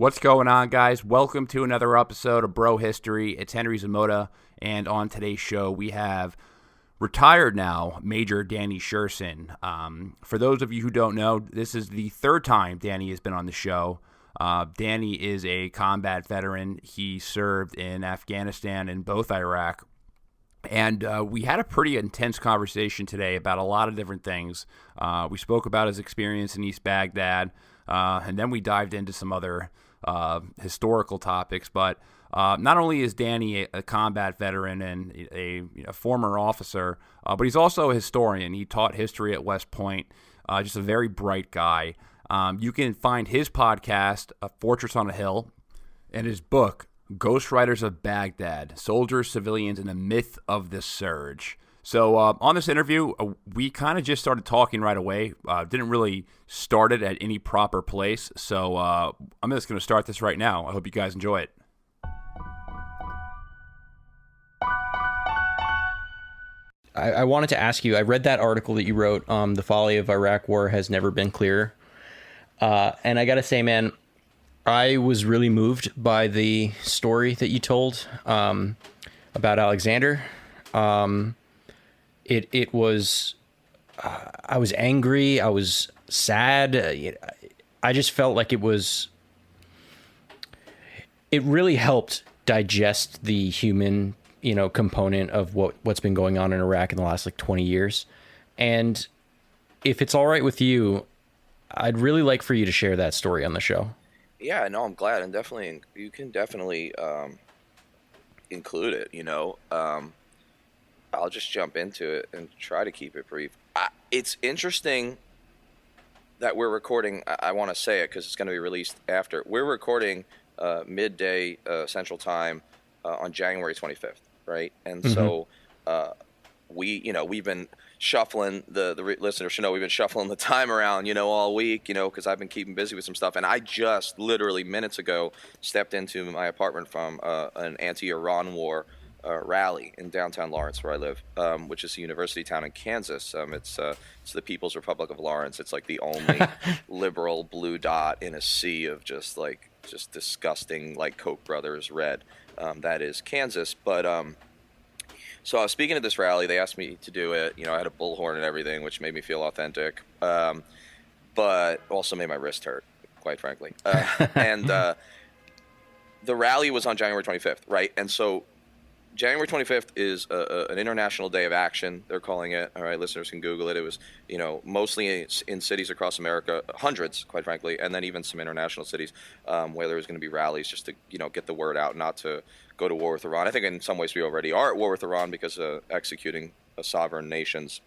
What's going on, guys? Welcome to another episode of Bro History. It's Henry Zamota, and on today's show, we have retired now Major Danny Sjursen. For those of you who don't know, this is the third time Danny has been on the show. Danny is a combat veteran. He served in Afghanistan and both Iraq. And we had a pretty intense conversation today about a lot of different things. We spoke about his experience in East Baghdad, and then we dived into some other historical topics. But not only is Danny a combat veteran and a former officer, but he's also a historian. He taught history at West Point, just a very bright guy. You can find his podcast, A Fortress on a Hill, and his book, Ghostriders of Baghdad, Soldiers, Civilians, and the Myth of the Surge. So on this interview, we kind of just started talking right away. Didn't really start it at any proper place. So I'm just going to start this right now. I hope you guys enjoy it. I wanted to ask you, I read that article that you wrote, The Folly of Iraq War Has Never Been Clearer. And I got to say, man, I was really moved by the story that you told about Alexander. It was, I was angry. I was sad. I just felt like it really helped digest the human, component of what's been going on in Iraq in the last 20 years. And if it's all right with you, I'd really like for you to share that story on the show. Yeah, no, I'm glad, and you can definitely include it. I'll just jump into it and try to keep it brief. It's interesting that we're recording. I want to say it because it's going to be released after. We're recording midday Central Time on January 25th, right? And so we've been shuffling the listeners should know we've been shuffling the time around, all week, because I've been keeping busy with some stuff. And I just literally minutes ago stepped into my apartment from an anti-Iran war rally in downtown Lawrence, where I live, which is a university town in Kansas. It's the People's Republic of Lawrence. It's like the only liberal blue dot in a sea of just disgusting, like Koch brothers red. That is Kansas. But so I was speaking at this rally. They asked me to do it. I had a bullhorn and everything, which made me feel authentic, but also made my wrist hurt, quite frankly. And the rally was on January 25th, right? And so January 25th is an international day of action, they're calling it. All right, listeners can Google it. It was, mostly in cities across America, hundreds, quite frankly, and then even some international cities where there was going to be rallies just to, get the word out, not to go to war with Iran. I think in some ways we already are at war with Iran because executing a sovereign nation's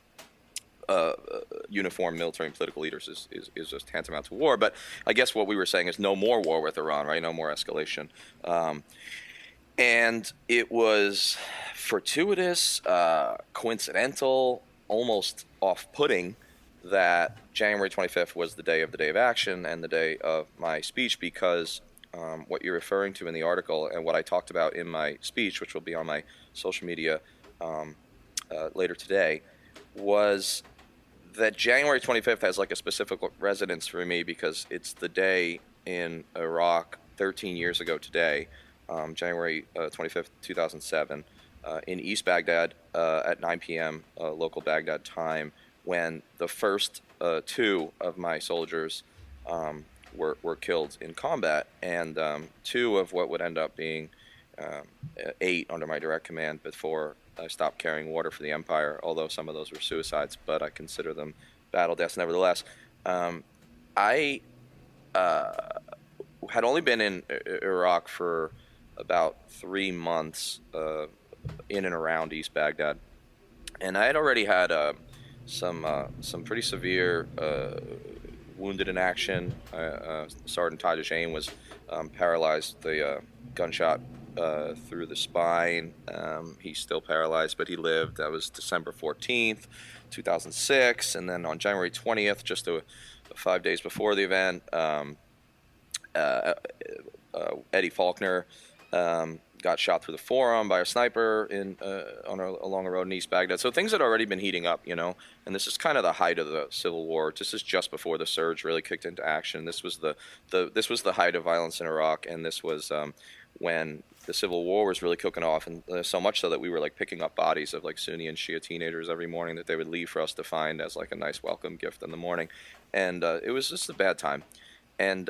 uniformed military and political leaders is just tantamount to war. But I guess what we were saying is no more war with Iran, right? No more escalation. And it was fortuitous, coincidental, almost off-putting that January 25th was the day of action and the day of my speech, because what you're referring to in the article and what I talked about in my speech, which will be on my social media later today, was that January 25th has a specific resonance for me because it's the day in Iraq 13 years ago today, January 25th, 2007, in East Baghdad at 9 p.m. Local Baghdad time, when the first two of my soldiers were killed in combat, and two of what would end up being 8 under my direct command before I stopped carrying water for the Empire, although some of those were suicides, but I consider them battle deaths nevertheless. I had only been in Iraq for about 3 months in and around East Baghdad, and I had already had some pretty severe wounded in action. Sergeant Taj Ain was paralyzed, the gunshot through the spine. He's still paralyzed, but he lived. That was December 14th, 2006, and then on January 20th, just 5 days before the event, Eddie Faulkner got shot through the forearm by a sniper along a road in East Baghdad. So things had already been heating up, and this is kind of the height of the civil war. This is just before the surge really kicked into action. This was the height of violence in Iraq, and this was when the civil war was really cooking off, and so much so that we were like picking up bodies of like Sunni and Shia teenagers every morning that they would leave for us to find as like a nice welcome gift in the morning, and it was just a bad time, and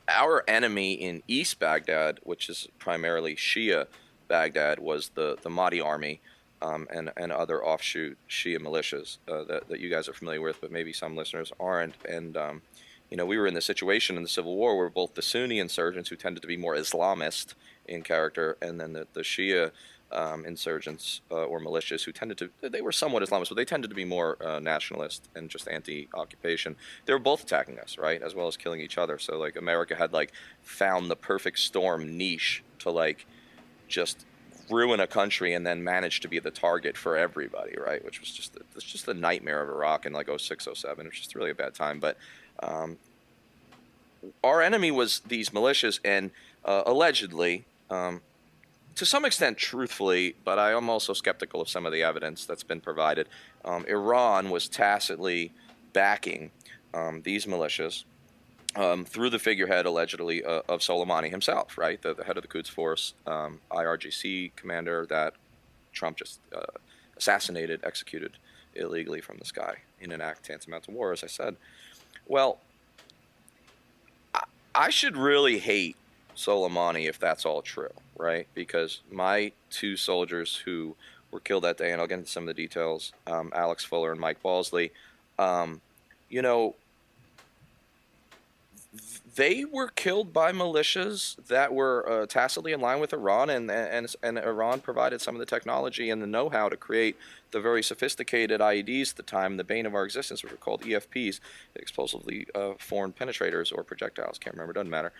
our enemy in East Baghdad, which is primarily Shia Baghdad, was the Mahdi army and other offshoot Shia militias that you guys are familiar with, but maybe some listeners aren't. And, we were in the situation in the Civil War where both the Sunni insurgents, who tended to be more Islamist in character, and then the Shia insurgents or militias who they were somewhat Islamist, but they tended to be more nationalist and just anti-occupation. They were both attacking us, right, as well as killing each other. So like America had like found the perfect storm niche to like just ruin a country and then manage to be the target for everybody, right? Which was just the nightmare of Iraq in like 06, 07. It was just really a bad time. But our enemy was these militias, and allegedly, to some extent truthfully, but I am also skeptical of some of the evidence that's been provided, Iran was tacitly backing these militias through the figurehead, allegedly, of Soleimani himself, right? The head of the Quds Force, IRGC commander that Trump just assassinated, executed illegally from the sky in an act tantamount to war, as I said. Well, I should really hate Soleimani if that's all true, right? Because my two soldiers who were killed that day, and I'll get into some of the details, Alex Fuller and Mike Balsley, they were killed by militias that were tacitly in line with Iran, and Iran provided some of the technology and the know-how to create the very sophisticated IEDs at the time, the bane of our existence, which were called EFPs, explosively foreign penetrators or projectiles, can't remember, doesn't matter.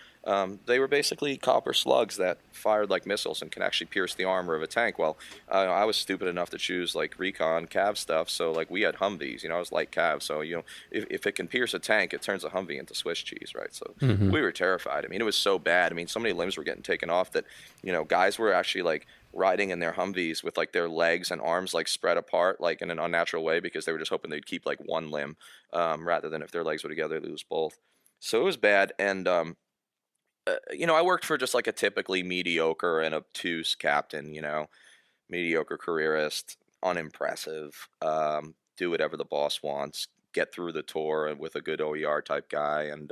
They were basically copper slugs that fired like missiles and can actually pierce the armor of a tank. Well, I was stupid enough to choose like recon cav stuff, so like we had Humvees, I was light cav, so if it can pierce a tank, it turns a Humvee into Swiss cheese, right? So we were terrified. I mean, it was so bad. I mean, so many limbs were getting taken off that guys were actually like riding in their Humvees with like their legs and arms like spread apart like in an unnatural way, because they were just hoping they'd keep like one limb rather than if their legs were together they lose both. So it was bad. And I worked for just like a typically mediocre and obtuse captain, mediocre careerist, unimpressive, do whatever the boss wants, get through the tour with a good OER type guy. And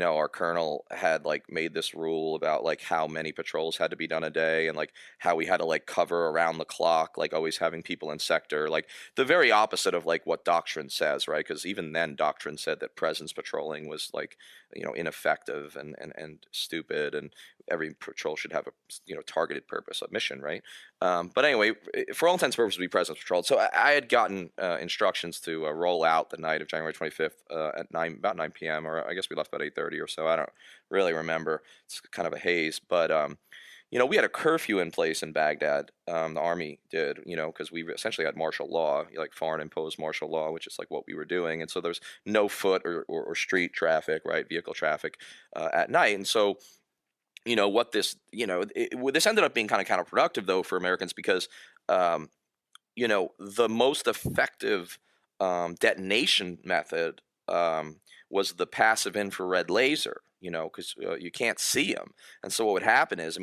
our colonel had like made this rule about like how many patrols had to be done a day, and like how we had to like cover around the clock, like always having people in sector, like the very opposite of like what doctrine says, right? Because even then doctrine said that presence patrolling was like ineffective and stupid, and every patrol should have a targeted purpose, a mission, right? But anyway, for all intents and purposes, we presence patrolled. So I had gotten instructions to roll out the night of January 25th at about 9 p.m. or I guess we left about 8:30 or so. I don't really remember. It's kind of a haze, but we had a curfew in place in Baghdad. The army did, because we essentially had martial law, like foreign imposed martial law, which is like what we were doing. And so there's no foot or street traffic, right? Vehicle traffic at night. And so, what this, this ended up being kind of counterproductive though for Americans, because, the most effective detonation method was the passive infrared laser, because you can't see them. And so what would happen is,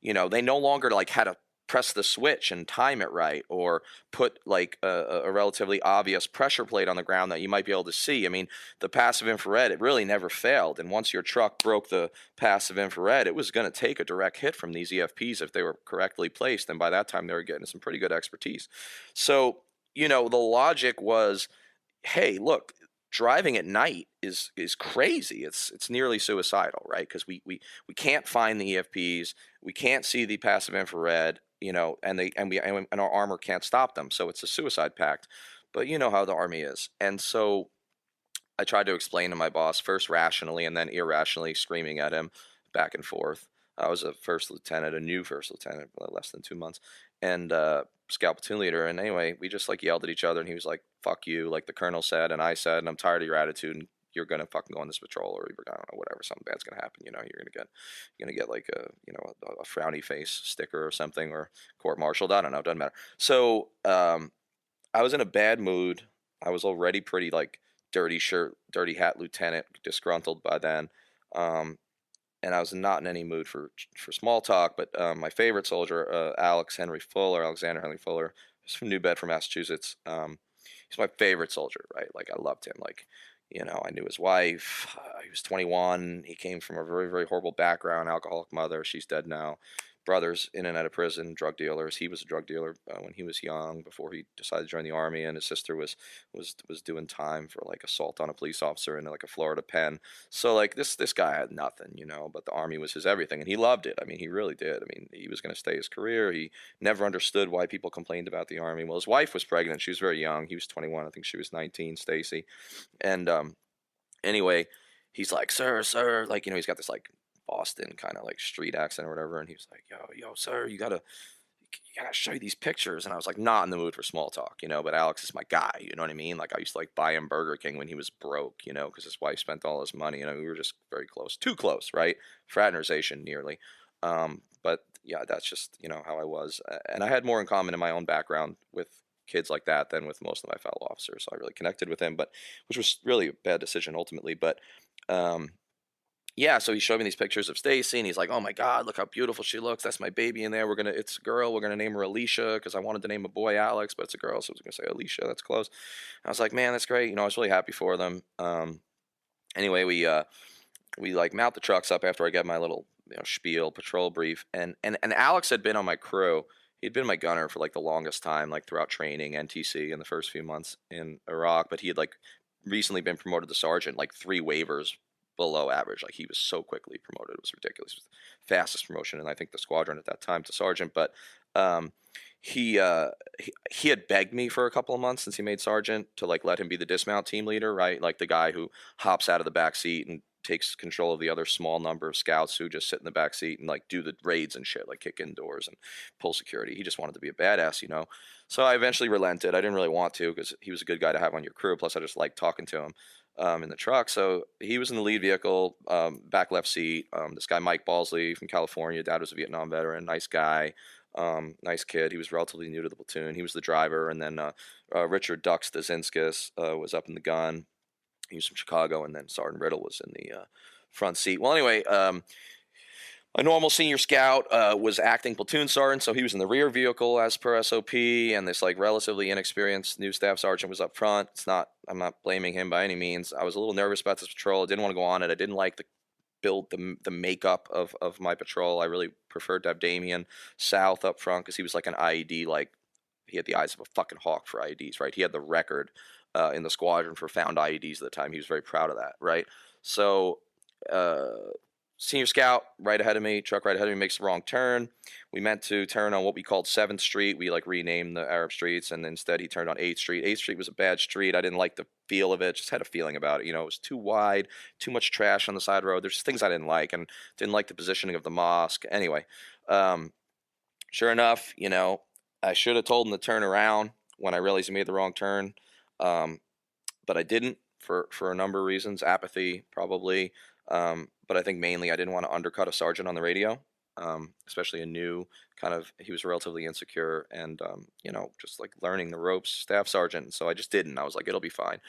they no longer like had to press the switch and time it right, or put like a relatively obvious pressure plate on the ground that you might be able to see. The passive infrared, it really never failed. And once your truck broke the passive infrared, it was going to take a direct hit from these EFPs if they were correctly placed. And by that time, they were getting some pretty good expertise. So, the logic was, hey, look, driving at night is crazy. It's nearly suicidal, right? Because we can't find the EFPs, we can't see the passive infrared, and our armor can't stop them. So it's a suicide pact. But you know how the army is. And so I tried to explain to my boss, first rationally and then irrationally, screaming at him back and forth. I was a new first lieutenant, less than 2 months, and scout platoon leader. And anyway, we just like yelled at each other, and he was like, "Fuck you," like the colonel said, and I said, "And I'm tired of your attitude, and you're gonna fucking go on this patrol, or I don't know, whatever, something bad's gonna happen. You're gonna get like a frowny face sticker or something, or court-martialed. I don't know, doesn't matter. So I was in a bad mood. I was already pretty like dirty shirt, dirty hat lieutenant, disgruntled by then. And I was not in any mood for small talk. But my favorite soldier, Alexander Henry Fuller, he's from New Bedford, Massachusetts. He's my favorite soldier, right? Like, I loved him. Like, I knew his wife. He was 21. He came from a very, very horrible background, alcoholic mother. She's dead now. Brothers in and out of prison, drug dealers. He was a drug dealer when he was young, before he decided to join the army, and his sister was doing time for like assault on a police officer in like a Florida pen. So like this guy had nothing, but the army was his everything, and he loved it. I mean, he really did. I mean, he was going to stay his career. He never understood why people complained about the army. Well, his wife was pregnant. She was very young. He was 21. I think she was 19, Stacy. And anyway, he's like, sir, like, he's got this like Boston kind of like street accent or whatever, and he was like, yo, sir, you gotta show you these pictures. And I was like, not in the mood for small talk, but Alex is my guy, you know what I mean? Like, I used to like buy him Burger King when he was broke, because his wife spent all his money, we were just very close, too close, right? Fraternization nearly. But yeah, that's just how I was, and I had more in common in my own background with kids like that than with most of my fellow officers, so I really connected with him, but which was really a bad decision ultimately. But yeah, so he showed me these pictures of Stacy, and he's like, "Oh my God, look how beautiful she looks. That's my baby in there. It's a girl. We're gonna name her Alicia, because I wanted to name a boy Alex, but it's a girl, so I was gonna say Alicia. That's close." And I was like, "Man, that's great." I was really happy for them. Anyway, we like mount the trucks up after I get my little spiel patrol brief, and Alex had been on my crew. He'd been my gunner for like the longest time, like throughout training, NTC in the first few months in Iraq, but he had like recently been promoted to sergeant, like 3 waivers below average. Like, he was so quickly promoted, it was ridiculous. It was the fastest promotion in I think the squadron at that time to sergeant. But he had begged me for a couple of months since he made sergeant to like let him be the dismount team leader, right? Like the guy who hops out of the back seat and takes control of the other small number of scouts who just sit in the back seat and like do the raids and shit, like kick in doors and pull security. He just wanted to be a badass, So I eventually relented. I didn't really want to, because he was a good guy to have on your crew. Plus, I just liked talking to him in the truck. So he was in the lead vehicle, back left seat. This guy, Mike Balsley from California, dad was a Vietnam veteran, nice guy, nice kid. He was relatively new to the platoon. He was the driver. And then Richard Dux Dazinskis was up in the gun. He was from Chicago. And then Sergeant Riddle was in the front seat. Well, anyway, a normal senior scout was acting platoon sergeant, so he was in the rear vehicle as per SOP, and this like relatively inexperienced new staff sergeant was up front. I'm not blaming him by any means. I was a little nervous about this patrol. I didn't want to go on it. I didn't like the makeup of my patrol. I really preferred to have Damien South up front, because he was like an IED, like he had the eyes of a fucking hawk for IEDs, right? He had the record in the squadron for found IEDs at the time. He was very proud of that, right? So senior scout right ahead of me, truck right ahead of me, makes the wrong turn. We meant to turn on what we called 7th Street. We like renamed the Arab streets, and instead he turned on 8th Street. 8th Street was a bad street. I didn't like the feel of it. Just had a feeling about it. It was too wide, too much trash on the side road. There's just things I didn't like, and didn't like the positioning of the mosque. Anyway, sure enough, I should have told him to turn around when I realized he made the wrong turn. But I didn't for a number of reasons. Apathy, probably. But I think mainly I didn't want to undercut a sergeant on the radio, especially a new kind of, he was relatively insecure and, just like learning the ropes staff sergeant. So I just didn't. I was like, it'll be fine.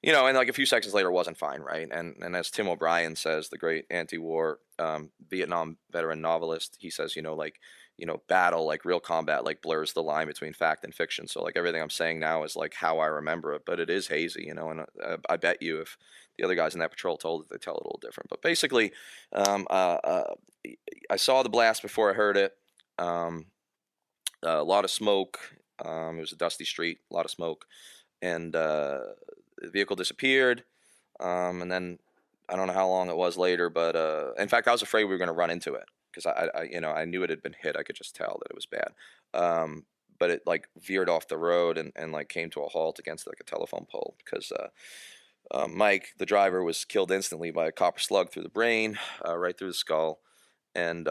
And like a few seconds later, it wasn't fine, right? And as Tim O'Brien says, the great anti-war Vietnam veteran novelist, he says, battle, like real combat, like blurs the line between fact and fiction. So like everything I'm saying now is like how I remember it, but it is hazy, and I bet you if the other guys in that patrol told it, they tell it a little different. But basically, I saw the blast before I heard it. A lot of smoke. It was a dusty street, a lot of smoke, and the vehicle disappeared. And then I don't know how long it was later, but in fact, I was afraid we were going to run into it, because I knew it had been hit. I could just tell that it was bad. But it like veered off the road and like came to a halt against like a telephone pole, because Mike, the driver, was killed instantly by a copper slug through the brain, right through the skull. And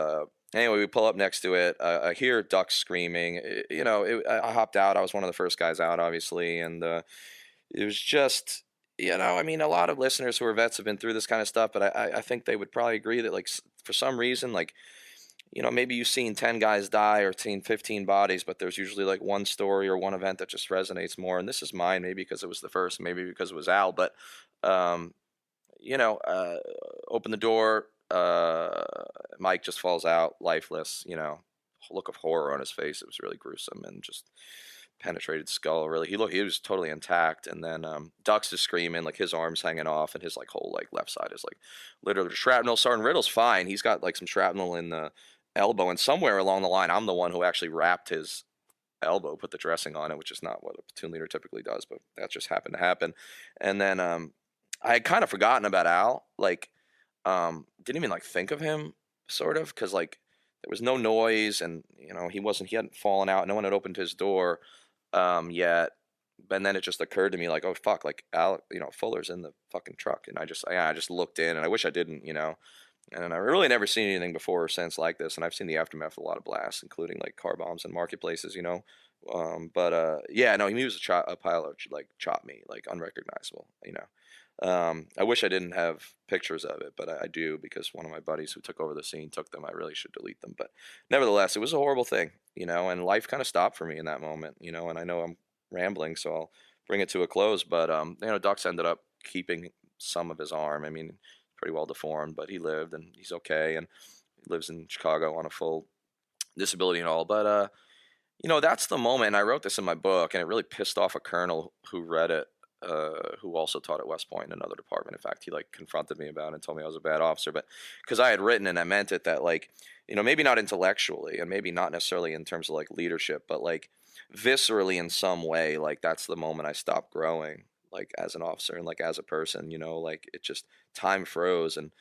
anyway, we pull up next to it. I hear ducks screaming. I hopped out. I was one of the first guys out, obviously, and it was just, I mean, a lot of listeners who are vets have been through this kind of stuff, but I think they would probably agree that, like, for some reason, like, maybe you've seen 10 guys die or seen 15 bodies, but there's usually like one story or one event that just resonates more. And this is mine, maybe because it was the first, maybe because it was Al, but, um, open the door, Mike just falls out lifeless, look of horror on his face. It was really gruesome, and just penetrated skull. Really, he was totally intact. And then Duck's is screaming, like his arms hanging off, and his like whole like left side is like literally shrapnel. Sergeant Riddle's fine. He's got like some shrapnel in the elbow, and somewhere along the line, I'm the one who actually wrapped his elbow, put the dressing on it, which is not what a platoon leader typically does, but that just happened to happen. And then I had kind of forgotten about Al, like didn't even like think of him, sort of, because like there was no noise, and he hadn't fallen out, no one had opened his door yet. And then it just occurred to me, like, oh fuck, like Al, Fuller's in the fucking truck. And I just looked in, and I wish I didn't, and I've really never seen anything before or since like this. And I've seen the aftermath of a lot of blasts, including like car bombs and marketplaces, yeah, no, he was a pilot, like chopped me, like unrecognizable, I wish I didn't have pictures of it, but I do, because one of my buddies who took over the scene took them. I really should delete them. But nevertheless, it was a horrible thing, and life kind of stopped for me in that moment, and I know I'm rambling, so I'll bring it to a close. But, Ducks ended up keeping some of his arm. I mean, pretty well deformed, but he lived, and he's okay. And he lives in Chicago on a full disability and all. But, that's the moment. And I wrote this in my book, and it really pissed off a colonel who read it, who also taught at West Point in another department. In fact, he like confronted me about it and told me I was a bad officer, but because I had written and I meant it, that like, maybe not intellectually, and maybe not necessarily in terms of like leadership, but like viscerally in some way, like that's the moment I stopped growing, like as an officer and like as a person, like it just, time froze, and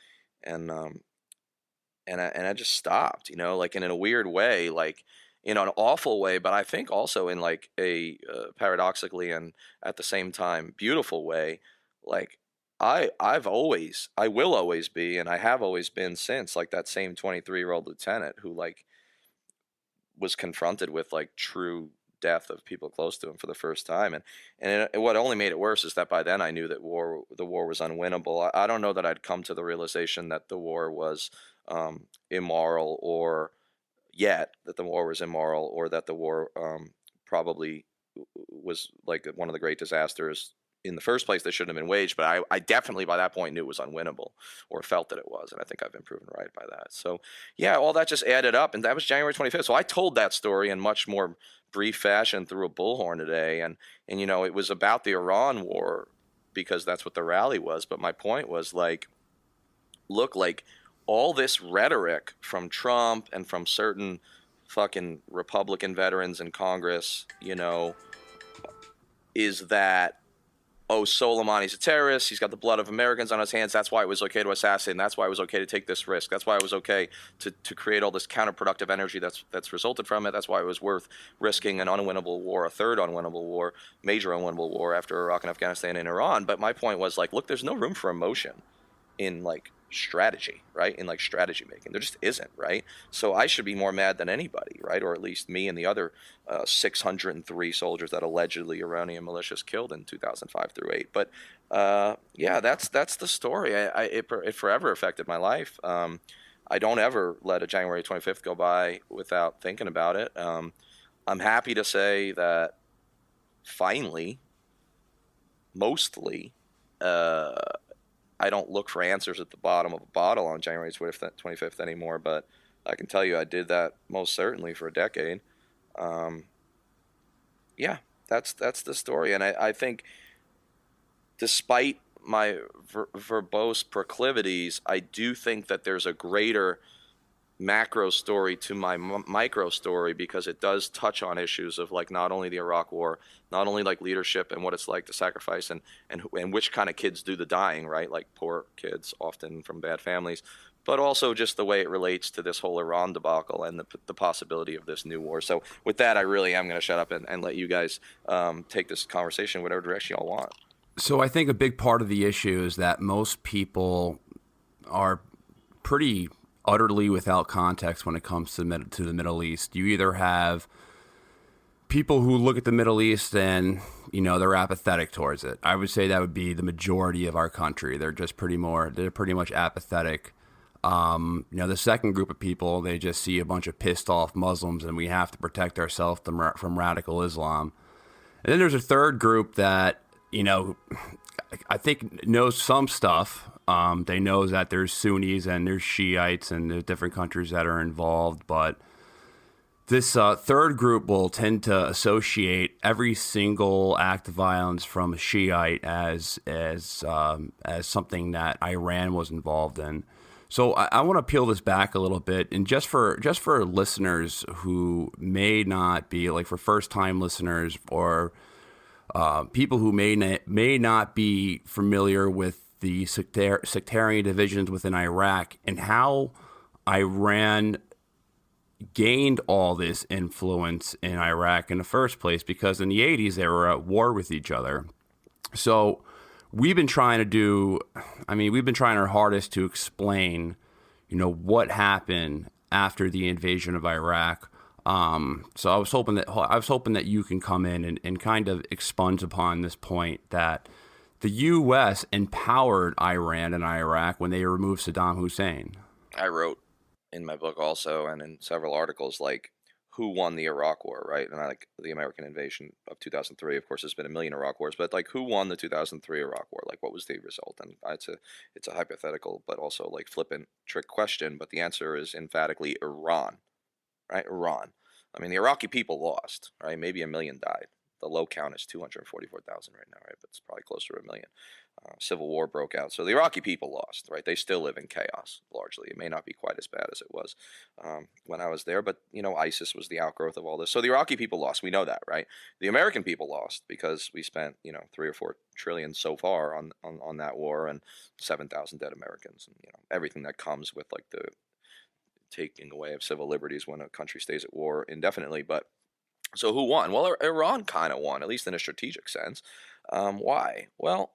I just stopped, like, and in a weird way, like in an awful way, but I think also in like a paradoxically and at the same time beautiful way. Like I will always be, and I have always been since, like that same 23-year-old lieutenant who like was confronted with like true death of people close to him for the first time. And what only made it worse is that by then I knew that the war was unwinnable. I don't know that I'd come to the realization that the war was immoral, or yet that the war was immoral, or that the war probably was like one of the great disasters in the first place that shouldn't have been waged. But I definitely by that point knew it was unwinnable, or felt that it was, and I think I've been proven right by that. So yeah, all that just added up, and that was January 25th. So I told that story in much more brief fashion through a bullhorn today, and it was about the Iran war, because that's what the rally was. But my point was like, look, like all this rhetoric from Trump and from certain fucking Republican veterans in Congress, is that, oh, Soleimani's a terrorist, he's got the blood of Americans on his hands, that's why it was okay to assassinate, that's why it was okay to take this risk, that's why it was okay to create all this counterproductive energy that's resulted from it, that's why it was worth risking an unwinnable war, a third unwinnable war, major unwinnable war after Iraq and Afghanistan and Iran. But my point was like, look, there's no room for emotion in like strategy, right? In like strategy making, there just isn't, right? So I should be more mad than anybody, right? Or at least me and the other 603 soldiers that allegedly Iranian militias killed in 2005 through 8. But yeah, that's the story. It forever affected my life. I don't ever let a January 25th go by without thinking about it. I'm happy to say that finally, mostly, I don't look for answers at the bottom of a bottle on January 25th anymore, but I can tell you I did that most certainly for a decade. Yeah, that's the story. And I think despite my verbose proclivities, I do think that there's a greater macro story to my micro story, because it does touch on issues of like not only the Iraq war, not only like leadership and what it's like to sacrifice, and which kind of kids do the dying, right? Like poor kids, often from bad families, but also just the way it relates to this whole Iran debacle and the possibility of this new war. So with that, I really am going to shut up and let you guys take this conversation whatever direction y'all want. So I think a big part of the issue is that most people are pretty utterly without context when it comes to the Middle East. You either have people who look at the Middle East and they're apathetic towards it. I would say that would be the majority of our country. They're pretty much apathetic. The second group of people, they just see a bunch of pissed off Muslims and we have to protect ourselves from radical Islam. And then there's a third group that, I think knows some stuff. They know that there's Sunnis and there's Shiites and there's different countries that are involved, but this third group will tend to associate every single act of violence from a Shiite as something that Iran was involved in. So I want to peel this back a little bit, and just for listeners who may not be, like, for first time listeners or people who may not be familiar with the sectarian divisions within Iraq and how Iran gained all this influence in Iraq in the first place, because in the 80s they were at war with each other. So we've been trying our hardest to explain, what happened after the invasion of Iraq. So I was hoping that you can come in and kind of expunge upon this point that the U.S. empowered Iran and Iraq when they removed Saddam Hussein. I wrote in my book also, and in several articles, like, who won the Iraq War, right? And I like the American invasion of 2003. Of course, there's been a million Iraq wars, but like, who won the 2003 Iraq War? Like, what was the result? And it's a hypothetical, but also like flippant trick question. But the answer is emphatically Iran, right? Iran. I mean, the Iraqi people lost, right? Maybe 1 million died. The low count is 244,000 right now, right? But it's probably closer to 1 million. Civil war broke out. So the Iraqi people lost, right? They still live in chaos, largely. It may not be quite as bad as it was when I was there, but, ISIS was the outgrowth of all this. So the Iraqi people lost. We know that, right? The American people lost because we spent, 3 or 4 trillion so far on that war, and 7,000 dead Americans, and, everything that comes with, like, the taking away of civil liberties when a country stays at war indefinitely. But so who won? Well, Iran kind of won, at least in a strategic sense. Why? Well,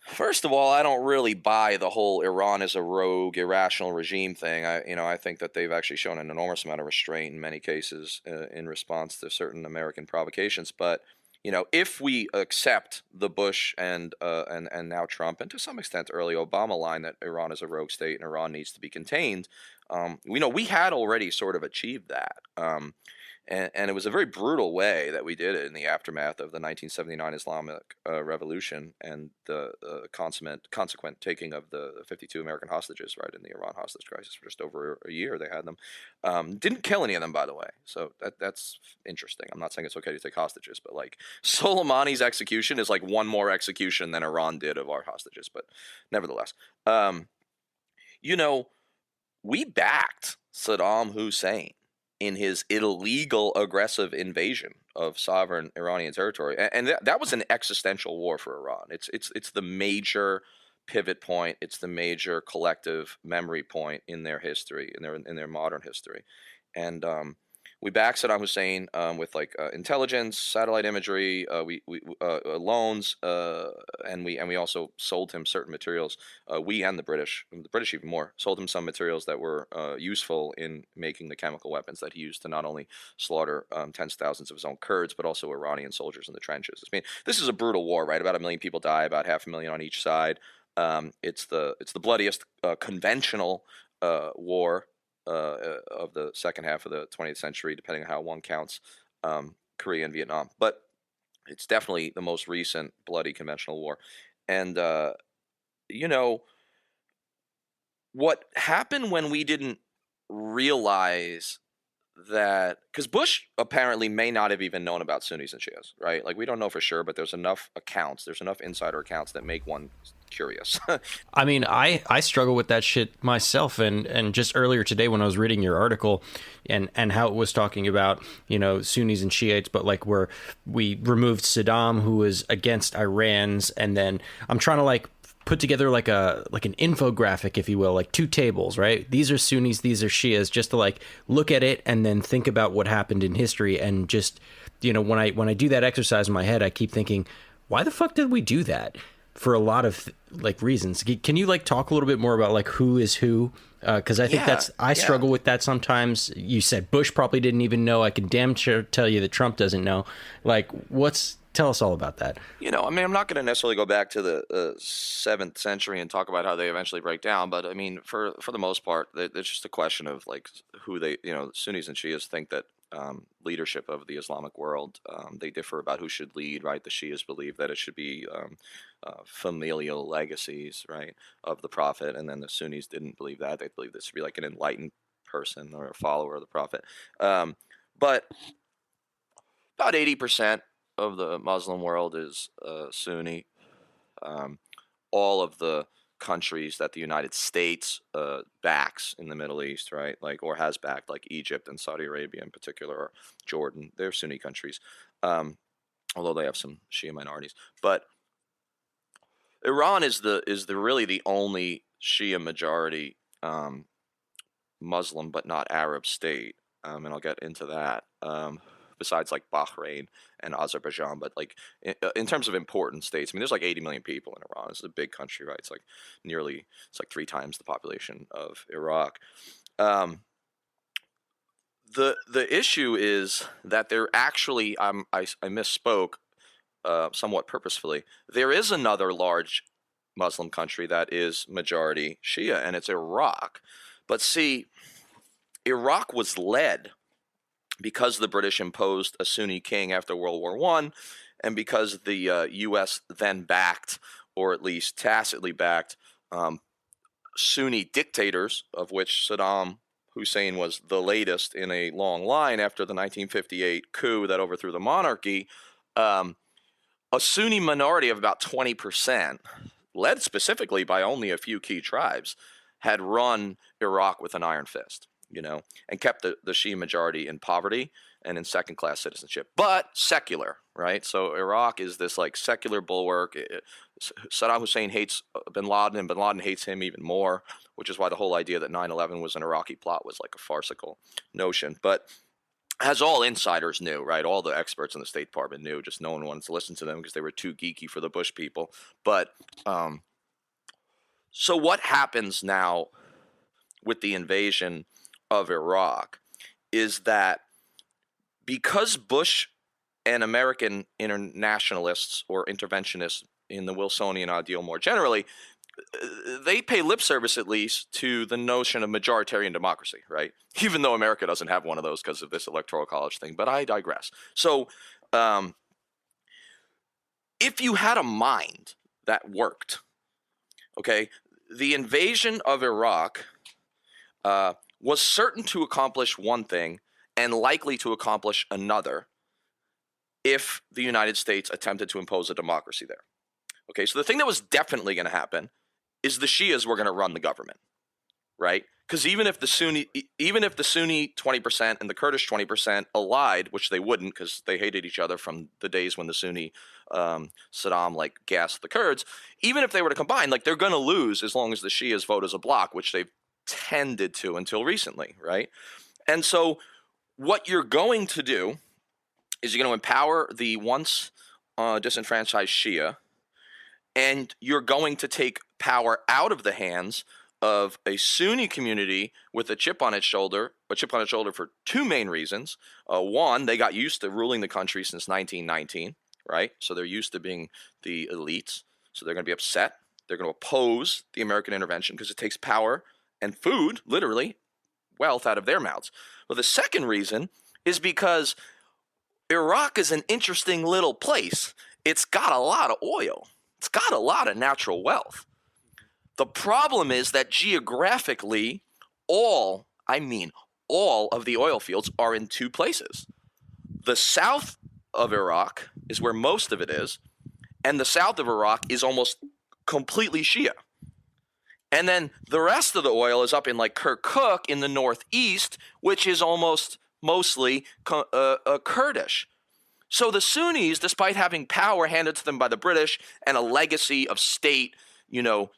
first of all, I don't really buy the whole Iran is a rogue, irrational regime thing. I think that they've actually shown an enormous amount of restraint in many cases in response to certain American provocations. But if we accept the Bush and now Trump, and to some extent early Obama line that Iran is a rogue state and Iran needs to be contained, we had already sort of achieved that. And it was a very brutal way that we did it in the aftermath of the 1979 Islamic Revolution and the consequent taking of the 52 American hostages, right, in the Iran hostage crisis for just over a year. They had them. Didn't kill any of them, by the way. So that's interesting. I'm not saying it's okay to take hostages, but, like, Soleimani's execution is like one more execution than Iran did of our hostages. But nevertheless, we backed Saddam Hussein in his illegal aggressive invasion of sovereign Iranian territory, and that was an existential war for Iran. It's the major pivot point. It's the major collective memory point in their history, in their modern history, and we backed Saddam Hussein with intelligence, satellite imagery, loans, and we also sold him certain materials. We and the British even more, sold him some materials that were useful in making the chemical weapons that he used to not only slaughter tens of thousands of his own Kurds, but also Iranian soldiers in the trenches. I mean, this is a brutal war, right? About 1 million people die, about 500,000 on each side. It's the bloodiest conventional war of the second half of the 20th century, depending on how one counts Korea and Vietnam. But it's definitely the most recent bloody conventional war. And, what happened when we didn't realize that, because Bush apparently may not have even known about Sunnis and Shias, right? Like, we don't know for sure, but there's enough insider accounts that make one curious. I mean, I struggle with that shit myself, and just earlier today when I was reading your article and how it was talking about, Sunnis and Shiites, but like where we removed Saddam, who was against Iran's, and then I'm trying to put together like an infographic, if you will, like 2 tables, right? These are Sunnis, these are Shias, just to look at it and then think about what happened in history. And just, when I do that exercise in my head, I keep thinking, why the fuck did we do that? for a lot of like reasons. Can you like talk a little bit more about like who is who? Because I think I struggle with that sometimes. You said Bush probably didn't even know. I can damn sure tell you that Trump doesn't know. Like, tell us all about that. You know, I mean, I'm not going to necessarily go back to the 7th century and talk about how they eventually break down, but I mean, for the most part, it's just a question of like who they, you know, Sunnis and Shias think that leadership of the Islamic world, they differ about who should lead, right? The Shias believe that it should be familial legacies, right, of the Prophet, and then the Sunnis didn't believe that. They believed this should be like an enlightened person or a follower of the Prophet. But about 80% of the Muslim world is Sunni. All of the countries that the United States backs in the Middle East, right, like, or has backed, like Egypt and Saudi Arabia in particular, or Jordan, they're Sunni countries, although they have some Shia minorities. But Iran is really the only Shia majority Muslim but not Arab state, and I'll get into that. Besides like Bahrain and Azerbaijan, but like in terms of important states, I mean, there's like 80 million people in Iran. It's a big country, right? It's like 3 times the population of Iraq. The issue is that there actually, I misspoke somewhat purposefully. There is another large Muslim country that is majority Shia, and it's Iraq. But see, Iraq was led because the British imposed a Sunni king after World War I, and because the U.S. then backed, or at least tacitly backed, Sunni dictators, of which Saddam Hussein was the latest in a long line after the 1958 coup that overthrew the monarchy, a Sunni minority of about 20%, led specifically by only a few key tribes, had run Iraq with an iron fist, you know, and kept the Shia majority in poverty and in second-class citizenship, but secular, right? So Iraq is this like secular bulwark. Saddam Hussein hates bin Laden, and bin Laden hates him even more, which is why the whole idea that 9/11 was an Iraqi plot was like a farcical notion. But as all insiders knew, right? All the experts in the State Department knew, just no one wanted to listen to them because they were too geeky for the Bush people. But so what happens now with the invasion of Iraq is that because Bush and American internationalists or interventionists in the Wilsonian ideal more generally, they pay lip service at least to the notion of majoritarian democracy, right? Even though America doesn't have one of those because of this electoral college thing, but I digress. So if you had a mind that worked, okay, the invasion of Iraq was certain to accomplish one thing and likely to accomplish another if the United States attempted to impose a democracy there. Okay, so the thing that was definitely going to happen is the Shias were going to run the government, right? Because even if the Sunni 20% and the Kurdish 20% allied, which they wouldn't because they hated each other from the days when the Sunni Saddam like gassed the Kurds, even if they were to combine, like they're going to lose as long as the Shias vote as a bloc, which they've tended to until recently, right? And so what you're going to do is you're going to empower the once disenfranchised Shia, and you're going to take power out of the hands of a Sunni community with a chip on its shoulder for two main reasons. One, they got used to ruling the country since 1919, right? So they're used to being the elites. So they're going to be upset. They're going to oppose the American intervention because it takes power and food, literally, wealth out of their mouths. Well, the second reason is because Iraq is an interesting little place. It's got a lot of oil. It's got a lot of natural wealth. The problem is that geographically, all of the oil fields are in two places. The south of Iraq is where most of it is, and the south of Iraq is almost completely Shia. And then the rest of the oil is up in like Kirkuk in the northeast, which is almost mostly Kurdish. So the Sunnis, despite having power handed to them by the British and a legacy of state,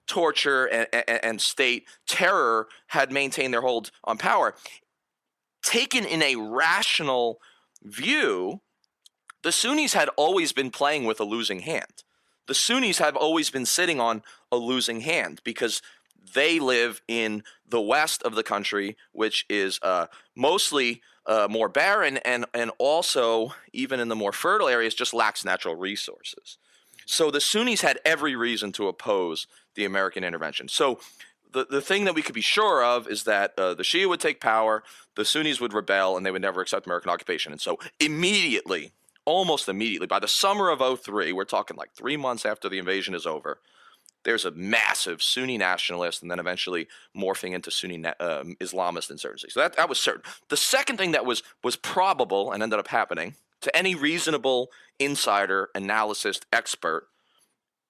torture and state terror, had maintained their hold on power. Taken in a rational view, the Sunnis had always been playing with a losing hand. the Sunnis have always been sitting on a losing hand because they live in the west of the country, which is mostly more barren, and also, even in the more fertile areas, just lacks natural resources. So the Sunnis had every reason to oppose the American intervention. So the thing that we could be sure of is that the Shia would take power, the Sunnis would rebel, and they would never accept American occupation. And so immediately, almost immediately, by the summer of 2003, we're talking like 3 months after the invasion is over, there's a massive Sunni nationalist and then eventually morphing into Sunni Islamist insurgency. So that was certain. The second thing that was probable and ended up happening to any reasonable insider, analyst, expert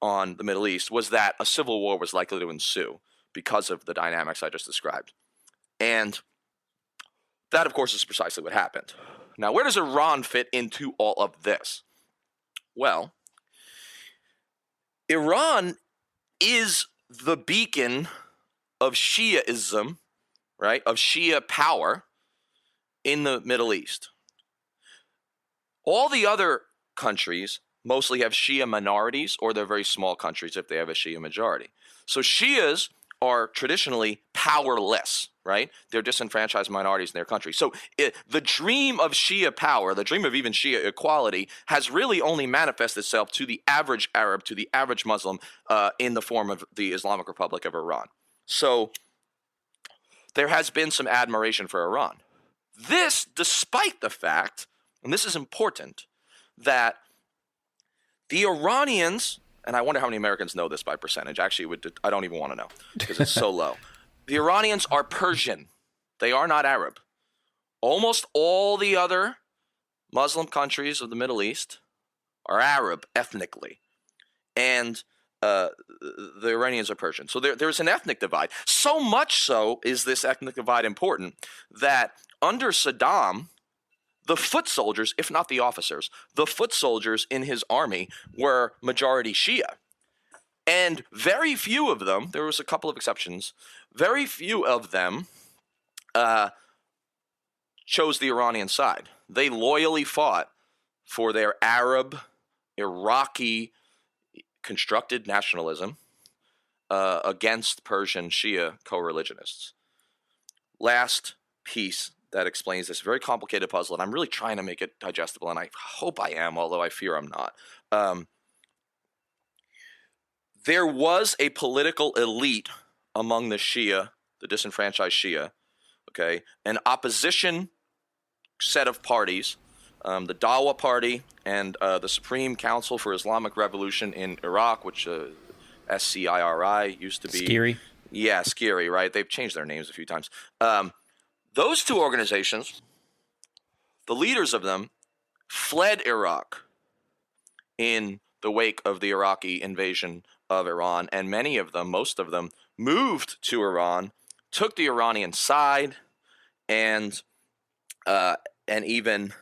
on the Middle East was that a civil war was likely to ensue because of the dynamics I just described. And that, of course, is precisely what happened. Now, where does Iran fit into all of this? Well, Iran is the beacon of Shiaism, right, of Shia power in the Middle East. All the other countries mostly have Shia minorities, or they're very small countries if they have a Shia majority. So Shias are traditionally powerless, right? They're disenfranchised minorities in their country. So the dream of Shia power, the dream of even Shia equality, has really only manifested itself to the average Arab, to the average Muslim, in the form of the Islamic Republic of Iran. So there has been some admiration for Iran. This, despite the fact, and this is important, that the Iranians, and I wonder how many Americans know this by percentage. Actually, I don't even want to know because it's so low. The Iranians are Persian. They are not Arab. Almost all the other Muslim countries of the Middle East are Arab ethnically. And the Iranians are Persian. So there's an ethnic divide. So much so is this ethnic divide important that under Saddam, the foot soldiers, if not the officers, the foot soldiers in his army were majority Shia. And very few of them, there was a couple of exceptions, very few of them chose the Iranian side. They loyally fought for their Arab, Iraqi constructed nationalism against Persian Shia co-religionists. Last piece that explains this very complicated puzzle, and I'm really trying to make it digestible, and I hope I am, although I fear I'm not. There was a political elite among the Shia, the disenfranchised Shia, okay, an opposition set of parties, the Dawa Party and the Supreme Council for Islamic Revolution in Iraq, which SCIRI used to be. Scary. Yeah, scary, right? They've changed their names a few times. Those two organizations, the leaders of them, fled Iraq in the wake of the Iraqi invasion of Iran, and many of them, most of them, moved to Iran, took the Iranian side, and even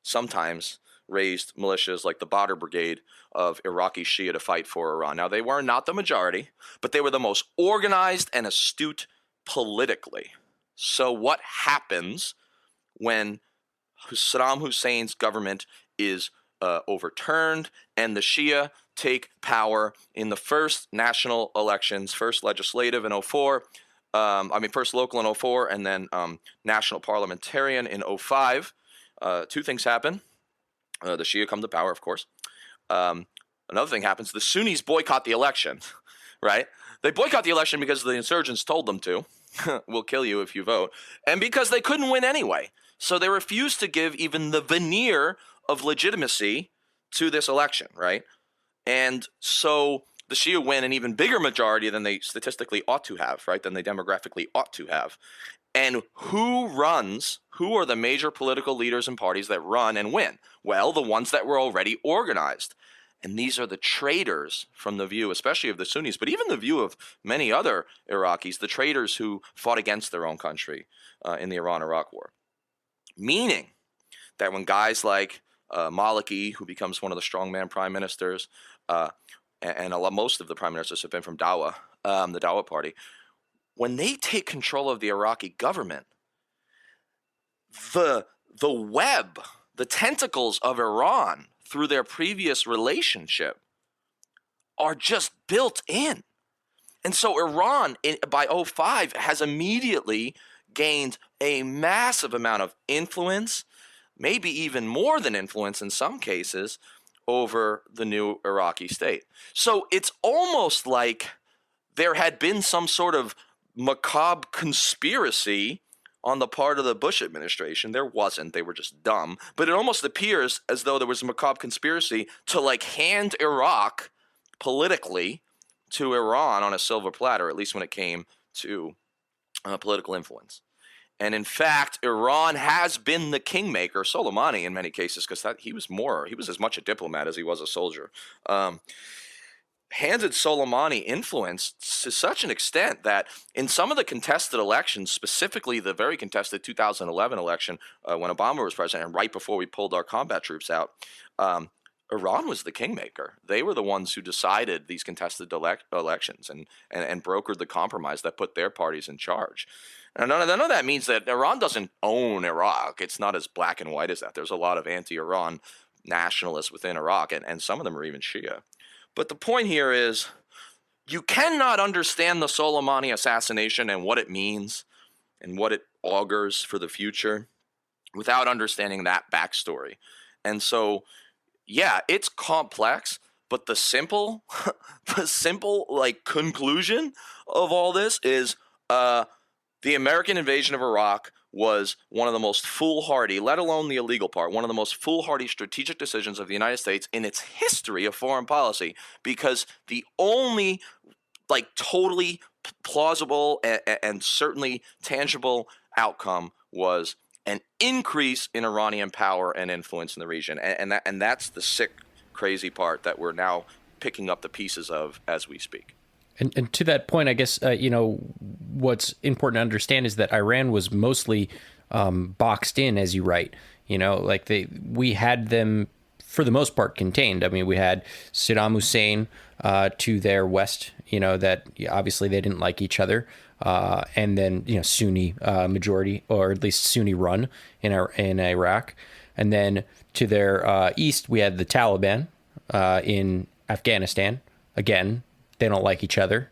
sometimes raised militias like the Badr Brigade of Iraqi Shia to fight for Iran. Now, they were not the majority, but they were the most organized and astute politically. So what happens when Saddam Hussein's government is overturned and the Shia take power in the first national elections, first legislative in 2004, first local in 2004, and then national parliamentarian in 2005. Two things happen. The Shia come to power, of course. Another thing happens. The Sunnis boycott the election, right? They boycott the election because the insurgents told them to. We'll kill you if you vote. And because they couldn't win anyway. So they refused to give even the veneer of legitimacy to this election, right? And so the Shia win an even bigger majority than they statistically ought to have, right? Than they demographically ought to have. And who are the major political leaders and parties that run and win? Well, the ones that were already organized. And these are the traitors from the view, especially of the Sunnis, but even the view of many other Iraqis, the traitors who fought against their own country in the Iran-Iraq War. Meaning that when guys like Maliki, who becomes one of the strongman prime ministers, and most of the prime ministers have been from Dawa, the Dawa party, when they take control of the Iraqi government, the web, the tentacles of Iran through their previous relationship are just built in. And so Iran, by 2005, has immediately gained a massive amount of influence, maybe even more than influence in some cases, over the new Iraqi state. So it's almost like there had been some sort of macabre conspiracy on the part of the Bush administration. There wasn't. They were just dumb. But it almost appears as though there was a macabre conspiracy to like hand Iraq politically to Iran on a silver platter, at least when it came to political influence. And in fact, Iran has been the kingmaker, Soleimani in many cases, because he was as much a diplomat as he was a soldier. Handed Soleimani influence to such an extent that in some of the contested elections, specifically the very contested 2011 election when Obama was president and right before we pulled our combat troops out, Iran was the kingmaker. They were the ones who decided these contested elections and brokered the compromise that put their parties in charge. And none of that means that Iran doesn't own Iraq. It's not as black and white as that. There's a lot of anti-Iran nationalists within Iraq, and some of them are even Shia. But the point here is you cannot understand the Soleimani assassination and what it means and what it augurs for the future without understanding that backstory. And so, yeah, it's complex, but the simple like conclusion of all this is the American invasion of Iraq was one of the most foolhardy, let alone the illegal part, one of the most foolhardy strategic decisions of the United States in its history of foreign policy, because the only like totally plausible and certainly tangible outcome was an increase in Iranian power and influence in the region. And that's the sick, crazy part that we're now picking up the pieces of as we speak. And to that point, I guess, what's important to understand is that Iran was mostly boxed in, as you write. Like we had them, for the most part, contained. I mean, we had Saddam Hussein to their west, that obviously they didn't like each other. And then, Sunni majority, or at least Sunni run in Iraq. And then to their east, we had the Taliban in Afghanistan. Again, they don't like each other,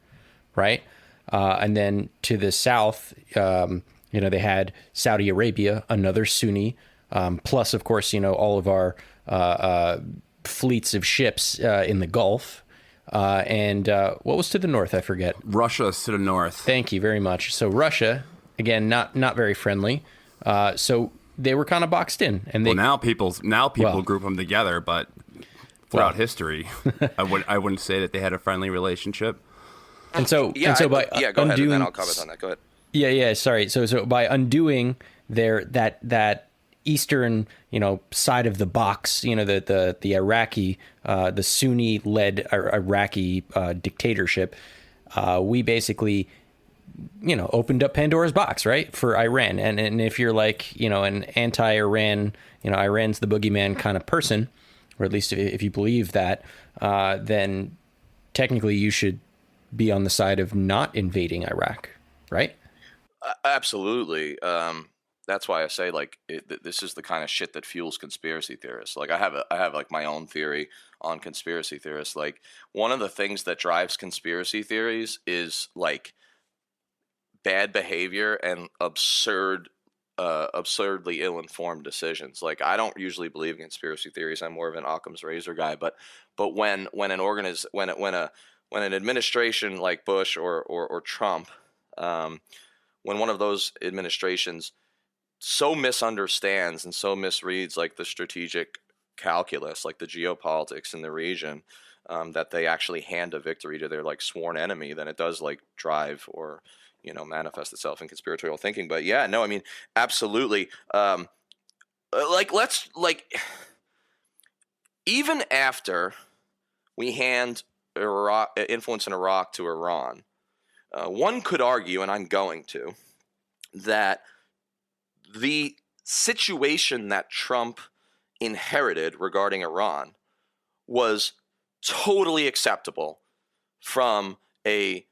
right? And then to the south, they had Saudi Arabia, another Sunni, plus, of course, all of our fleets of ships in the Gulf. And what was to the north? I forget. Russia's to the north. Thank you very much. So Russia, again, not very friendly. So they were kind of boxed in. And now people group them together, but throughout history, I wouldn't say that they had a friendly relationship. And so, go ahead, and then I'll comment on that. Go ahead. Yeah. Sorry. So by undoing that eastern, side of the box, the Iraqi, the Sunni-led Iraqi dictatorship, we basically, opened up Pandora's box, right, for Iran. And if you're like, an anti-Iran, Iran's the boogeyman kind of person, or at least if you believe that, then technically you should be on the side of not invading Iraq, right? Absolutely. That's why I say this is the kind of shit that fuels conspiracy theorists. Like I have like my own theory on conspiracy theorists. Like one of the things that drives conspiracy theories is like bad behavior and absurdly ill-informed decisions. Like I don't usually believe in conspiracy theories. I'm more of an Occam's razor guy. But when an administration like Bush or Trump, when one of those administrations so misunderstands and so misreads like the strategic calculus, like the geopolitics in the region, that they actually hand a victory to their like sworn enemy, then it does like drive or manifest itself in conspiratorial thinking. But yeah, no, I mean, absolutely. Even after we hand influence in Iraq to Iran, one could argue, and I'm going to, that the situation that Trump inherited regarding Iran was totally acceptable from a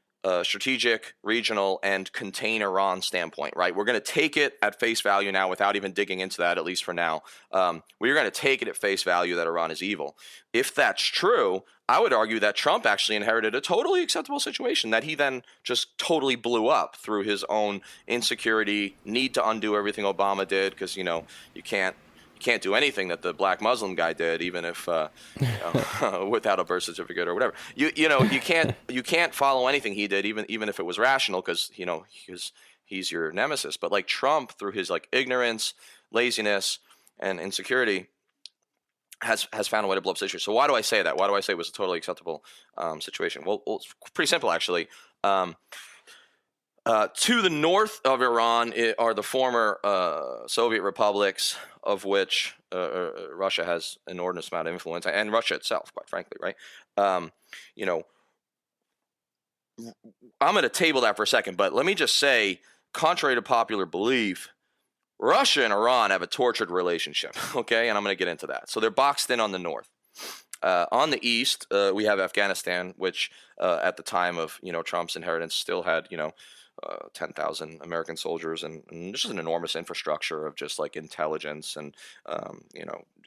strategic, regional, and contain Iran standpoint, right? We're going to take it at face value now without even digging into that, at least for now. We're going to take it at face value that Iran is evil. If that's true, I would argue that Trump actually inherited a totally acceptable situation that he then just totally blew up through his own insecurity, need to undo everything Obama did, because, you can't do anything that the black Muslim guy did, even if without a birth certificate or whatever. You can't follow anything he did, even if it was rational, because he's your nemesis. But like Trump, through his like ignorance, laziness, and insecurity, has found a way to blow up the situation. So why do I say that? Why do I say it was a totally acceptable situation? Well, it's pretty simple actually. To the north of Iran are the former Soviet republics, of which Russia has an inordinate amount of influence, and Russia itself, quite frankly, right? I'm going to table that for a second, but let me just say, contrary to popular belief, Russia and Iran have a tortured relationship, okay? And I'm going to get into that. So they're boxed in on the north. On the east, we have Afghanistan, which at the time of Trump's inheritance still had 10,000 American soldiers and just an enormous infrastructure of just like intelligence and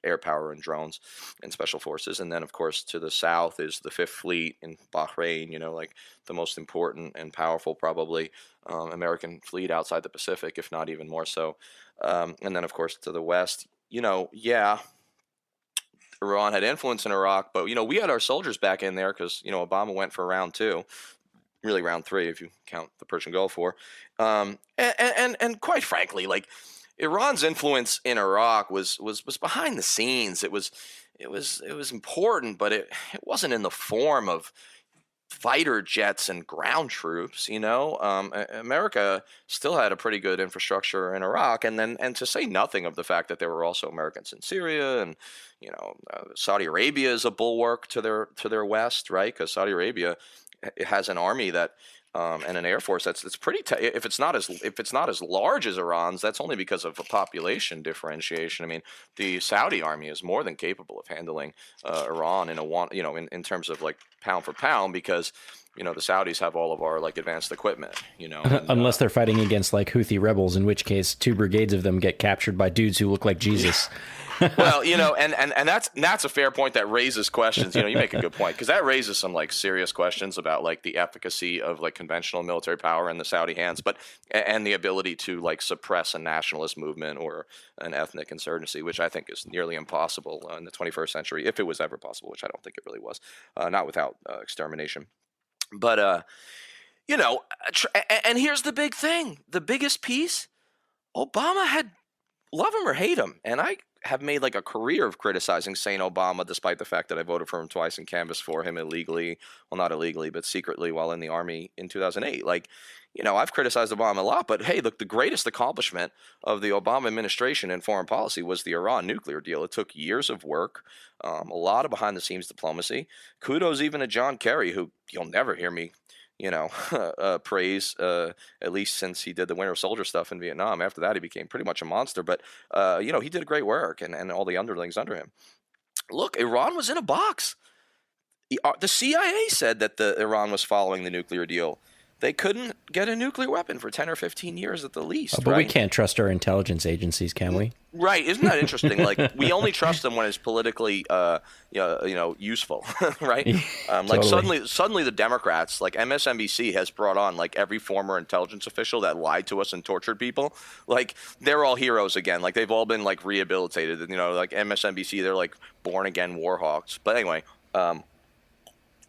air power and drones and special forces. And then of course to the south is the Fifth Fleet in Bahrain, like the most important and powerful probably American fleet outside the Pacific, if not even more so. And then of course to the west, Iran had influence in Iraq, but we had our soldiers back in there because Obama went for round 2. Really round 3 if you count the Persian Gulf War, and quite frankly, like Iran's influence in Iraq was behind the scenes. It was important, but it wasn't in the form of fighter jets and ground troops. America still had a pretty good infrastructure in Iraq, and to say nothing of the fact that there were also Americans in Syria, and Saudi Arabia is a bulwark to their west, right? Because Saudi Arabia, it has an army that and an air force that's pretty. If it's not as large as Iran's, that's only because of a population differentiation. I mean, the Saudi army is more than capable of handling Iran in terms of like pound for pound, because the Saudis have all of our like advanced equipment. Unless they're fighting against like Houthi rebels, in which case 2 brigades of them get captured by dudes who look like Jesus. Well, and that's a fair point that raises questions. You make a good point, because that raises some like serious questions about like the efficacy of like conventional military power in the Saudi hands, and the ability to like suppress a nationalist movement or an ethnic insurgency, which I think is nearly impossible in the 21st century, if it was ever possible, which I don't think it really was, not without extermination. But and here's the big thing, the biggest piece: Obama had, love him or hate him, and I have made like a career of criticizing Saint Obama, despite the fact that I voted for him twice and canvassed for him illegally, well, not illegally, but secretly while in the army in 2008. Like, I've criticized Obama a lot, but hey, look, the greatest accomplishment of the Obama administration in foreign policy was the Iran nuclear deal. It took years of work, a lot of behind the scenes diplomacy. Kudos even to John Kerry, who you'll never hear me praise, at least since he did the Winter Soldier stuff in Vietnam. After that, he became pretty much a monster. But, he did great work, and all the underlings under him. Look, Iran was in a box. The CIA said that Iran was following the nuclear deal. They couldn't get a nuclear weapon for 10 or 15 years at the least. But right? we can't trust our intelligence agencies, can we? Right. Isn't that interesting? Like, we only trust them when it's politically, useful, right? Like Totally. suddenly the Democrats, like MSNBC has brought on like every former intelligence official that lied to us and tortured people. Like, they're all heroes again. Like, they've all been like rehabilitated. Like MSNBC, they're like born again war hawks. But anyway.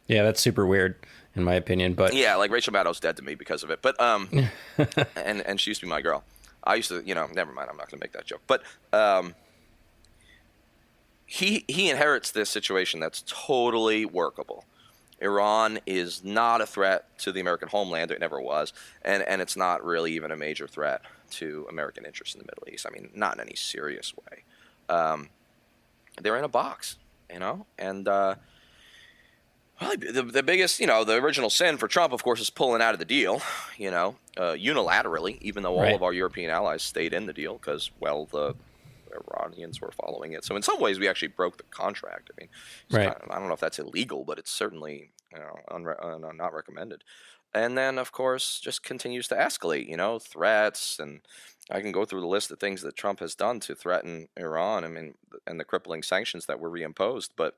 Yeah, that's super weird, in my opinion. But yeah, like Rachel Maddow's dead to me because of it. But and she used to be my girl. I used to, never mind. I'm not going to make that joke. But he inherits this situation that's totally workable. Iran is not a threat to the American homeland. It never was, and it's not really even a major threat to American interests in the Middle East. I mean, not in any serious way. They're in a box, and. Well, the biggest, the original sin for Trump, of course, is pulling out of the deal, unilaterally, even though all of our European allies stayed in the deal because, well, the Iranians were following it. So in some ways, we actually broke the contract. I mean, I don't know if that's illegal, but it's certainly not recommended. and then of course just continues to escalate. Threats, and I can go through the list of things that Trump has done to threaten Iran. I mean, and the crippling sanctions that were reimposed. But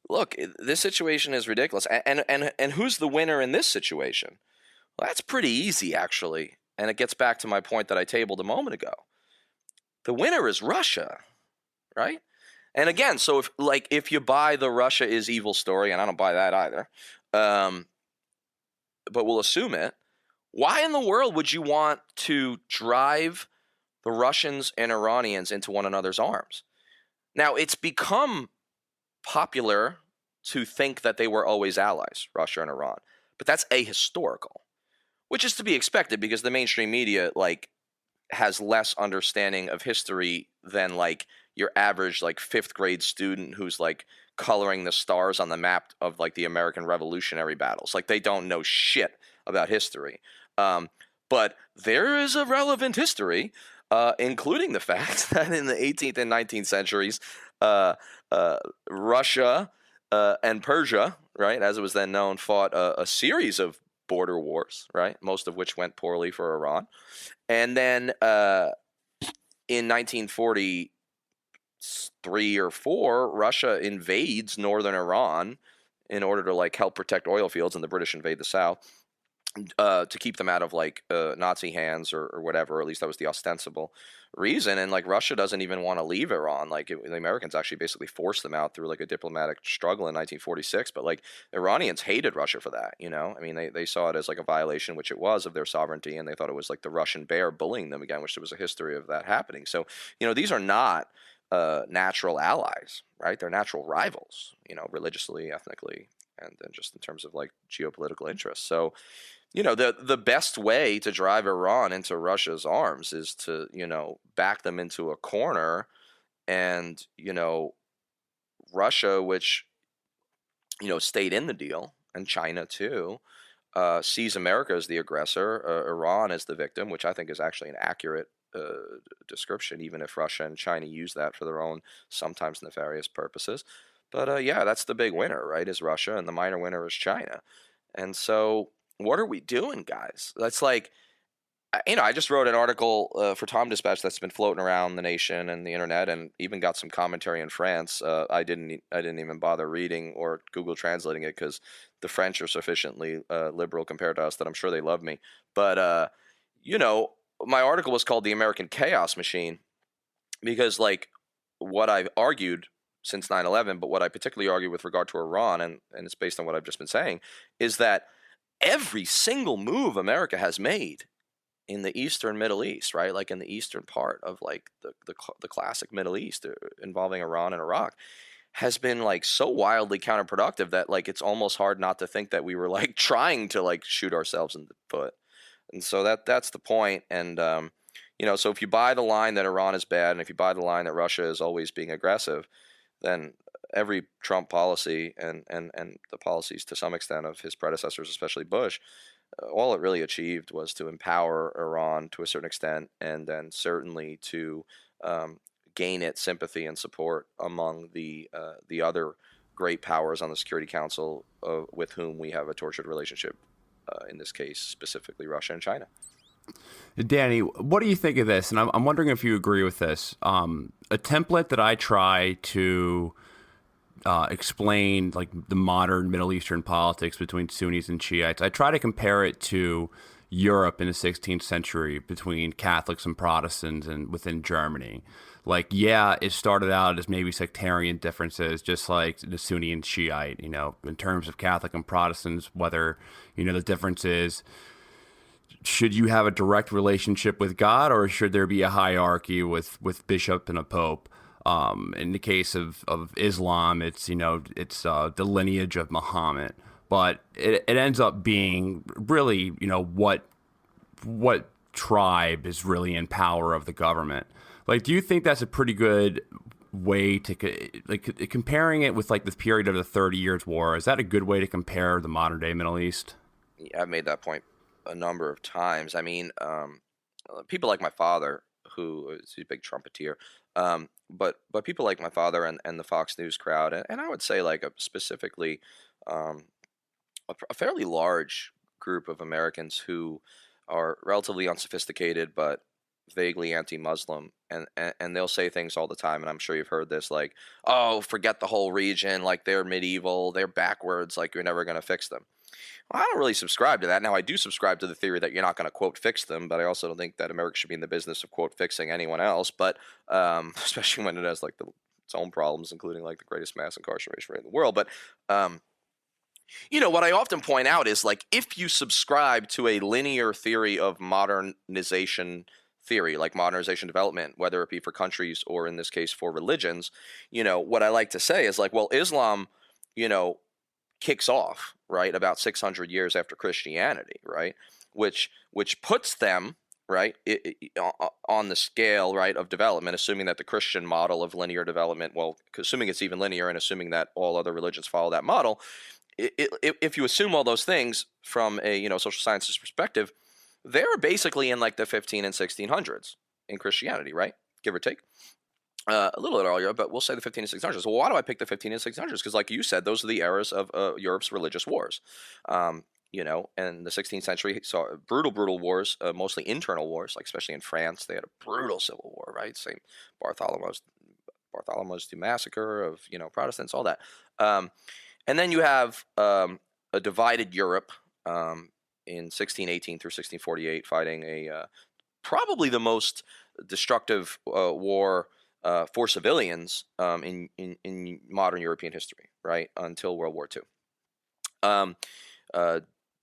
look, this situation is ridiculous. And who's the winner in this situation? Well, that's pretty easy, actually. And it gets back to my point that I tabled a moment ago. The winner is Russia, right? And again, so if you buy the Russia is evil story, and I don't buy that either, but we'll assume it, why in the world would you want to drive the Russians and Iranians into one another's arms? Now, it's become popular to think that they were always allies, Russia and Iran, but that's ahistorical, which is to be expected because the mainstream media has less understanding of history than your average fifth grade student who's coloring the stars on the map of the American Revolutionary battles. They don't know shit about history. But there is a relevant history, including the fact that in the 18th and 19th centuries, Russia and Persia, right, as it was then known, fought a series of border wars, right, most of which went poorly for Iran. And then in 1943 or 4, Russia invades northern Iran in order to help protect oil fields, and the British invade the south to keep them out of Nazi hands or whatever. Or at least that was the ostensible reason. And Russia doesn't even want to leave Iran. The Americans actually basically forced them out through a diplomatic struggle in 1946. But Iranians hated Russia for that. I mean, they saw it as a violation, which it was, of their sovereignty, and they thought it was the Russian bear bullying them again, which there was a history of that happening. So these are not natural allies, right? They're natural rivals, religiously, ethnically, and just in terms of geopolitical interests. So the best way to drive Iran into Russia's arms is to back them into a corner, and Russia, which stayed in the deal, and China too, sees America as the aggressor, Iran as the victim, which I think is actually an accurate description, even if Russia and China use that for their own sometimes nefarious purposes. But yeah, that's the big winner, right, is Russia, and the minor winner is China. And so what are we doing, guys? That's I just wrote an article for Tom Dispatch that's been floating around the nation and the internet, and even got some commentary in France. I didn't even bother reading or Google translating it because the French are sufficiently liberal compared to us that I'm sure they love me. But my article was called "The American Chaos Machine" because what I've argued since 9/11, but what I particularly argue with regard to Iran, and it's based on what I've just been saying, is that every single move America has made in the Eastern Middle East, right, in the eastern part of the classic Middle East involving Iran and Iraq, has been so wildly counterproductive that it's almost hard not to think that we were trying to shoot ourselves in the foot. And so that's the point. And so if you buy the line that Iran is bad, and if you buy the line that Russia is always being aggressive, then every Trump policy and the policies to some extent of his predecessors, especially Bush, all it really achieved was to empower Iran to a certain extent, and then certainly to gain its sympathy and support among the other great powers on the Security Council with whom we have a tortured relationship, in this case specifically Russia and China. Danny, what do you think of this? And I'm wondering if you agree with this. A template that I try to explain the modern Middle Eastern politics between Sunnis and Shiites, I try to compare it to Europe in the 16th century between Catholics and Protestants and within Germany. It started out as maybe sectarian differences, just like the Sunni and Shiite, in terms of Catholic and Protestants, whether, the difference is, should you have a direct relationship with God, or should there be a hierarchy with bishop and a pope? In the case of Islam, it's the lineage of Muhammad, but it ends up being really what tribe is really in power of the government. Do you think that's a pretty good way to comparing it with the period of the 30 Years' War? Is that a good way to compare the modern day Middle East? Yeah, I've made that point a number of times. I mean, people like my father, who is a big trumpeter, but people like my father and the Fox News crowd, and I would say specifically a fairly large group of Americans who are relatively unsophisticated but vaguely anti-Muslim, and they'll say things all the time, and I'm sure you've heard this, like, oh, forget the whole region, like they're medieval, they're backwards, like you're never going to fix them. Well, I don't really subscribe to that. Now, I do subscribe to the theory that you're not going to, quote, fix them, but I also don't think that America should be in the business of, quote, fixing anyone else, but especially when it has, like, its own problems, including, like, the greatest mass incarceration rate in the world. But, what I often point out is, like, if you subscribe to a linear theory of modernization theory, like modernization development, whether it be for countries or, in this case, for religions, what I like to say is, like, well, Islam, kicks off, right, about 600 years after Christianity, right, which puts them, right, on the scale, right, of development, assuming that the Christian model of linear development, well, assuming it's even linear and assuming that all other religions follow that model, if you assume all those things from a, social sciences perspective, they're basically in, like, the 15 and 1600s in Christianity, right, give or take. A little bit earlier, but we'll say the 15 and 1600s. Well, why do I pick the 15 and 1600s? Because, like you said, those are the eras of Europe's religious wars. And the 16th century saw brutal wars, mostly internal wars, like especially in France. They had a brutal civil war, right? Same Bartholomew's massacre of, Protestants, all that. And then you have a divided Europe in 1618 through 1648 fighting a probably the most destructive war for civilians in modern European history, right, until World War II.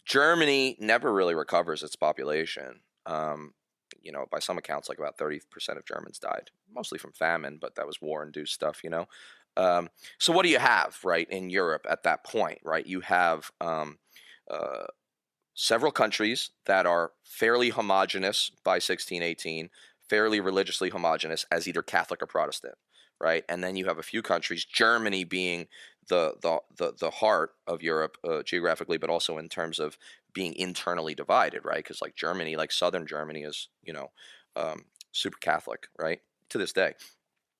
Germany never really recovers its population. By some accounts, like about 30% of Germans died, mostly from famine, but that was war-induced stuff, So what do you have, right, in Europe at that point, right? You have several countries that are fairly homogenous by 1618, fairly religiously homogenous as either Catholic or Protestant, right? And then you have a few countries, Germany being the heart of Europe geographically, but also in terms of being internally divided, right? Because, like, Germany, like southern Germany is, super Catholic, right, to this day.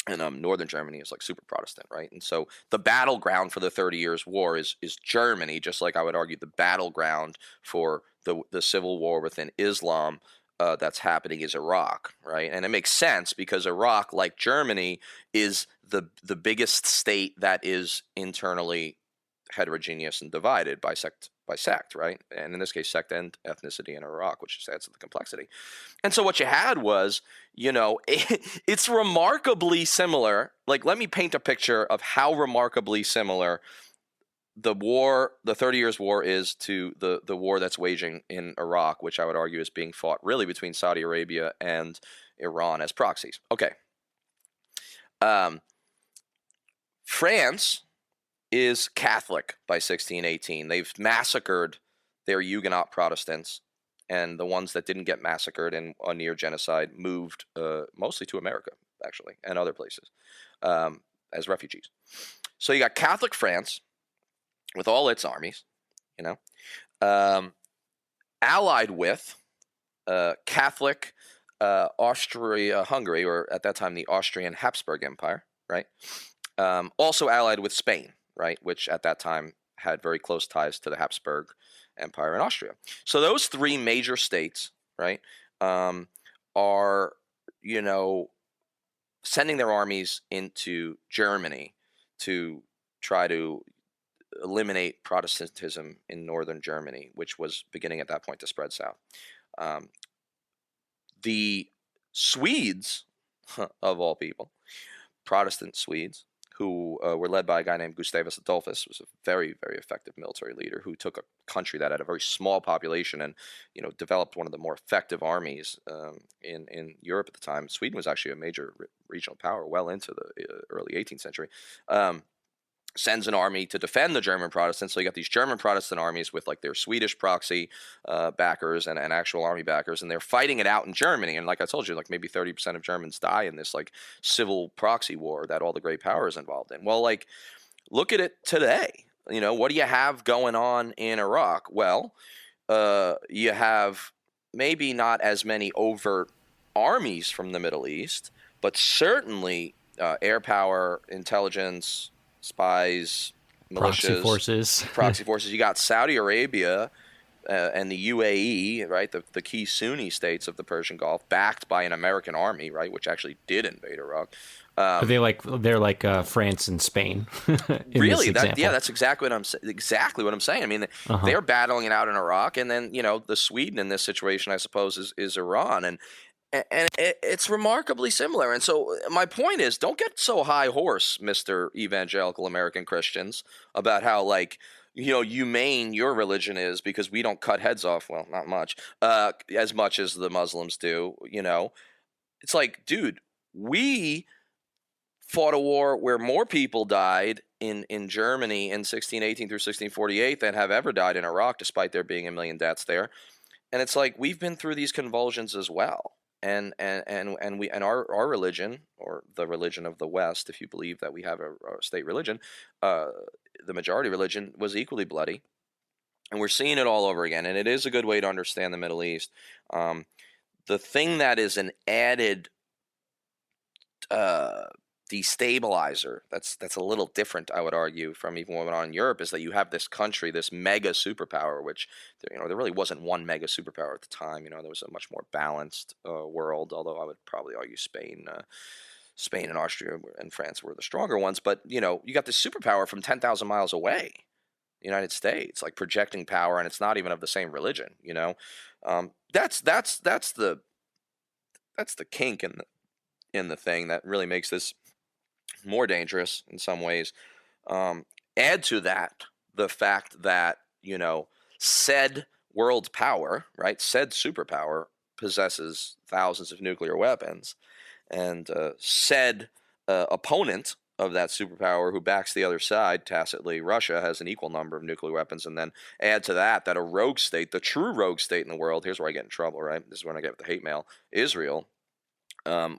And northern Germany is, like, super Protestant, right? And so the battleground for the 30 Years' War is Germany, just like I would argue the battleground for the civil war within Islam that's happening is Iraq, right? And it makes sense because Iraq, like Germany, is the biggest state that is internally heterogeneous and divided by sect, right? And in this case, sect and ethnicity in Iraq, which just adds to the complexity. And so what you had was, it's remarkably similar. Like, let me paint a picture of how remarkably similar the 30 Years' War is to the war that's waging in Iraq, which I would argue is being fought really between Saudi Arabia and Iran as proxies. Okay. France is Catholic by 1618. They've massacred their Huguenot Protestants, and the ones that didn't get massacred in a near genocide moved mostly to America, actually, and other places as refugees. So you got Catholic France with all its armies, allied with Catholic Austria-Hungary, or at that time the Austrian Habsburg Empire, right? Also allied with Spain, right, which at that time had very close ties to the Habsburg Empire in Austria. So those three major states, right, are, sending their armies into Germany to try to eliminate Protestantism in northern Germany, which was beginning at that point to spread south. The Swedes, of all people, Protestant Swedes, who were led by a guy named Gustavus Adolphus, was a very, very effective military leader who took a country that had a very small population and, developed one of the more effective armies in Europe at the time. Sweden was actually a major regional power well into the early 18th century. Sends an army to defend the German Protestants. So you got these German Protestant armies with, like, their Swedish proxy backers and actual army backers, and they're fighting it out in Germany. And like I told you, like, maybe 30% of Germans die in this, like, civil proxy war that all the great powers involved in. Well, like, look at it today. What do you have going on in Iraq? Well, you have maybe not as many overt armies from the Middle East, but certainly air power, intelligence, spies, Proxy militias, forces. proxy forces. You got Saudi Arabia and the UAE, right, the key Sunni states of the Persian Gulf, backed by an American army, right, which actually did invade Iraq. They're like France and Spain in Really, this example. that's exactly what I'm saying. I mean, they're battling it out in Iraq, and then the Sweden in this situation, I suppose, is Iran, and it's remarkably similar. And so my point is, don't get so high horse, Mr. Evangelical American Christians, about how humane your religion is because we don't cut heads off. Well, not much, as much as the Muslims do. It's like, dude, we fought a war where more people died in Germany in 1618 through 1648 than have ever died in Iraq, despite there being a million deaths there. And it's like, we've been through these convulsions as well. And our religion, or the religion of the West, if you believe that we have a state religion, the majority religion, was equally bloody. And we're seeing it all over again. And it is a good way to understand the Middle East. The thing that is an added destabilizer that's a little different, I would argue, from even what went on in Europe, is that you have this country, this mega superpower, which there really wasn't one mega superpower at the time. There was a much more balanced world, although I would probably argue Spain and Austria and France were the stronger ones. But you got this superpower from 10,000 miles away, the United States, like projecting power, and it's not even of the same religion. That's the kink in the thing that really makes this more dangerous in some ways. Add to that the fact that said world power, right, said superpower, possesses thousands of nuclear weapons, and said opponent of that superpower who backs the other side tacitly, Russia, has an equal number of nuclear weapons. And then add to that a rogue state, the true rogue state in the world, here's where I get in trouble, right, this is when I get the hate mail, Israel,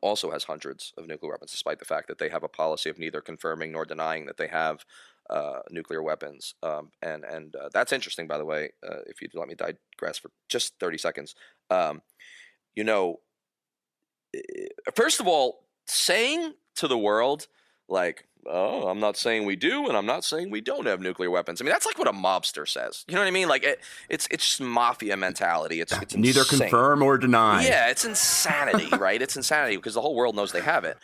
also has hundreds of nuclear weapons, despite the fact that they have a policy of neither confirming nor denying that they have nuclear weapons. And that's interesting, by the way, if you'd let me digress for just 30 seconds. First of all, saying to the world, like, oh, I'm not saying we do, and I'm not saying we don't have nuclear weapons. I mean, that's like what a mobster says. You know what I mean? Like, it's just mafia mentality. It's neither insane. confirm or deny. Yeah, it's insanity, right? It's insanity because the whole world knows they have it.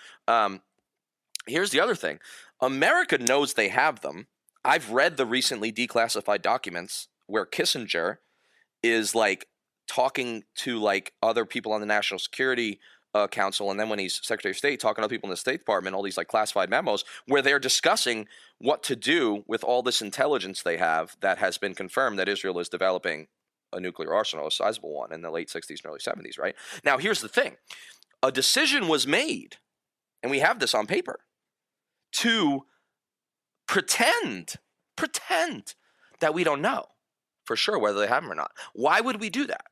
Here's the other thing. America knows they have them. I've read the recently declassified documents where Kissinger is like talking to like other people on the National Security Council, and then when he's Secretary of State, talking to other people in the State Department, all these like classified memos where they're discussing what to do with all this intelligence they have that has been confirmed that Israel is developing a nuclear arsenal, a sizable one, in the late 60s and early 70s, right? Now, here's the thing. A decision was made, and we have this on paper, to pretend that we don't know for sure whether they have them or not. Why would we do that?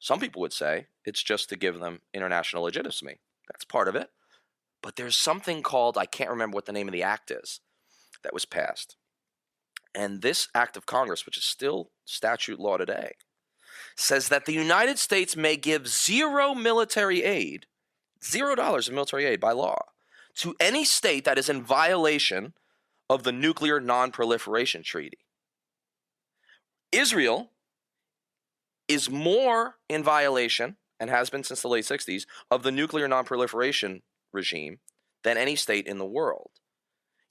Some people would say it's just to give them international legitimacy. That's part of it. But there's something called, I can't remember what the name of the act is, that was passed. And this act of Congress, which is still statute law today, says that the United States may give $0 military aid, $0 of military aid by law, to any state that is in violation of the Nuclear Non-Proliferation Treaty. Israel is more in violation, and has been since the late 60s, of the nuclear non-proliferation regime than any state in the world.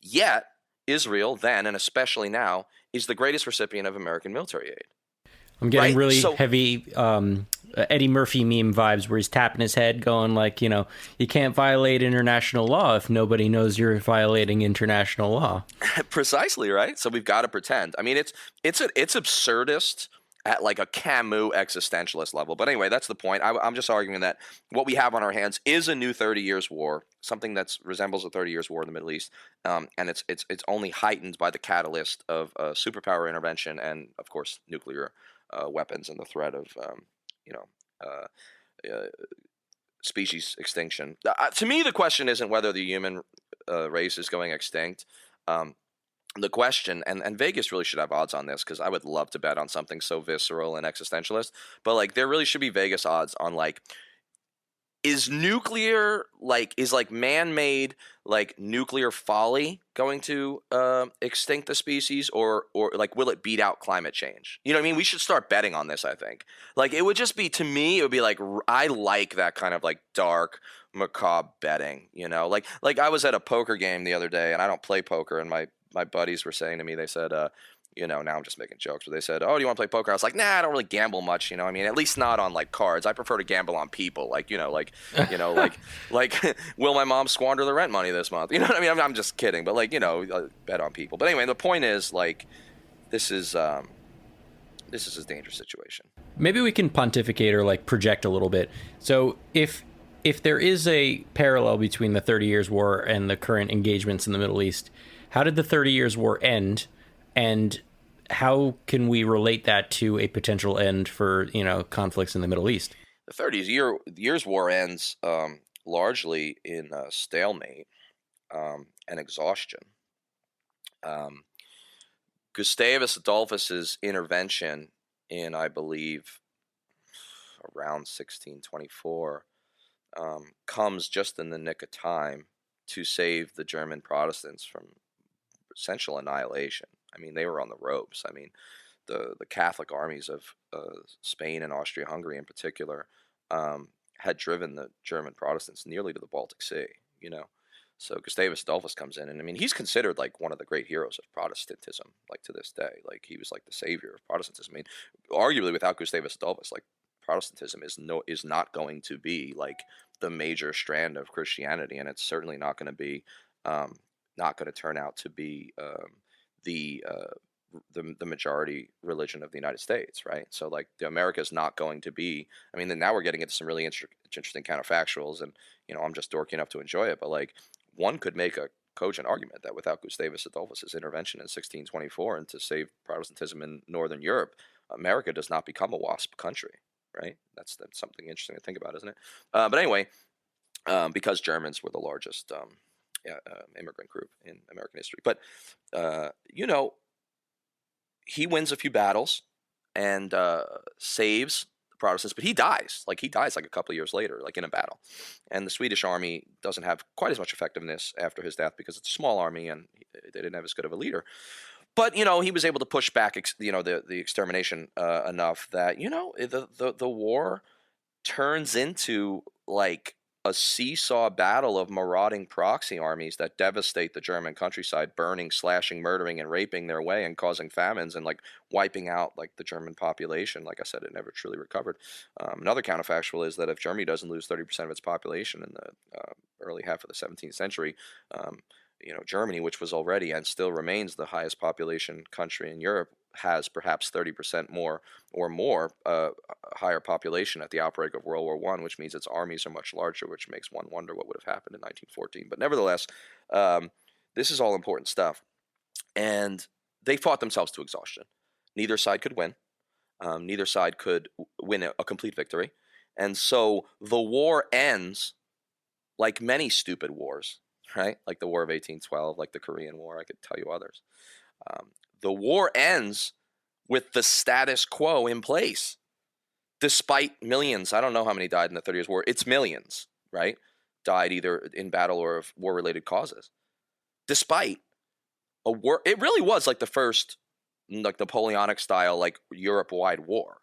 Yet, Israel then, and especially now, is the greatest recipient of American military aid. I'm getting really heavy Eddie Murphy meme vibes where he's tapping his head going like, you can't violate international law if nobody knows you're violating international law. Precisely, right? So we've got to pretend. I mean, it's absurdist at like a Camus existentialist level. But anyway, that's the point. I'm just arguing that what we have on our hands is a new 30 years war, something that resembles a 30 years war in the Middle East. And it's only heightened by the catalyst of superpower intervention and, of course, nuclear weapons and the threat of, species extinction. To me, the question isn't whether the human race is going extinct. The question, and Vegas really should have odds on this because I would love to bet on something so visceral and existentialist, but like there really should be Vegas odds on like is nuclear is man-made nuclear folly going to extinct the species, or will it beat out climate change? You know what I mean? We should start betting on this. I think it would just be, to me, it would be I like that kind of dark, macabre betting. I was at a poker game the other day, and I don't play poker, and my buddies were saying to me, they said, now I'm just making jokes, but they said, "Oh, do you want to play poker?" I was like, "Nah, I don't really gamble much. I mean, at least not on cards. I prefer to gamble on people. Will my mom squander the rent money this month? You know what I mean? I'm just kidding, but bet on people. But anyway, the point is, this is a dangerous situation. Maybe we can pontificate or project a little bit. So if there is a parallel between the 30 Years' War and the current engagements in the Middle East, how did the 30 Years' War end? And how can we relate that to a potential end for, conflicts in the Middle East? The 30 Years' War ends largely in stalemate and exhaustion. Gustavus Adolphus's intervention in, I believe, around 1624 comes just in the nick of time to save the German Protestants from essential annihilation. I mean, they were on the ropes. I mean, the Catholic armies of Spain and Austria-Hungary in particular had driven the German Protestants nearly to the Baltic Sea, So Gustavus Adolphus comes in, and I mean, he's considered one of the great heroes of Protestantism, to this day. He was the savior of Protestantism. I mean, arguably without Gustavus Adolphus, Protestantism is not going to be the major strand of Christianity, and it's certainly not going to be not going to turn out to be the majority religion of the United States, right? So the America is not going to be. I mean, then now we're getting into some really interesting counterfactuals, and I'm just dorky enough to enjoy it, but one could make a cogent argument that without Gustavus Adolphus's intervention in 1624 and to save Protestantism in Northern Europe, America does not become a WASP country, right? That's something interesting to think about, isn't it? But anyway, because Germans were the largest immigrant group in American history. But, he wins a few battles and saves the Protestants, but he dies. He dies a couple of years later, in a battle. And the Swedish army doesn't have quite as much effectiveness after his death because it's a small army and they didn't have as good of a leader. But, he was able to push back, the extermination enough that, the war turns into a seesaw battle of marauding proxy armies that devastate the German countryside, burning, slashing, murdering, and raping their way and causing famines and wiping out the German population. Like I said, it never truly recovered. Another counterfactual is that if Germany doesn't lose 30% of its population in the early half of the 17th century, Germany, which was already and still remains the highest population country in Europe, has perhaps 30% more or more higher population at the outbreak of World War I, which means its armies are much larger, which makes one wonder what would have happened in 1914. But nevertheless, this is all important stuff. And they fought themselves to exhaustion. Neither side could win. Neither side could win a complete victory. And so the war ends like many stupid wars, right? Like the War of 1812, like the Korean War. I could tell you others. The war ends with the status quo in place, despite millions. I don't know how many died in the 30 Years' War. It's millions, right? Died either in battle or of war-related causes. Despite a war, it really was the first, Napoleonic style, Europe-wide war,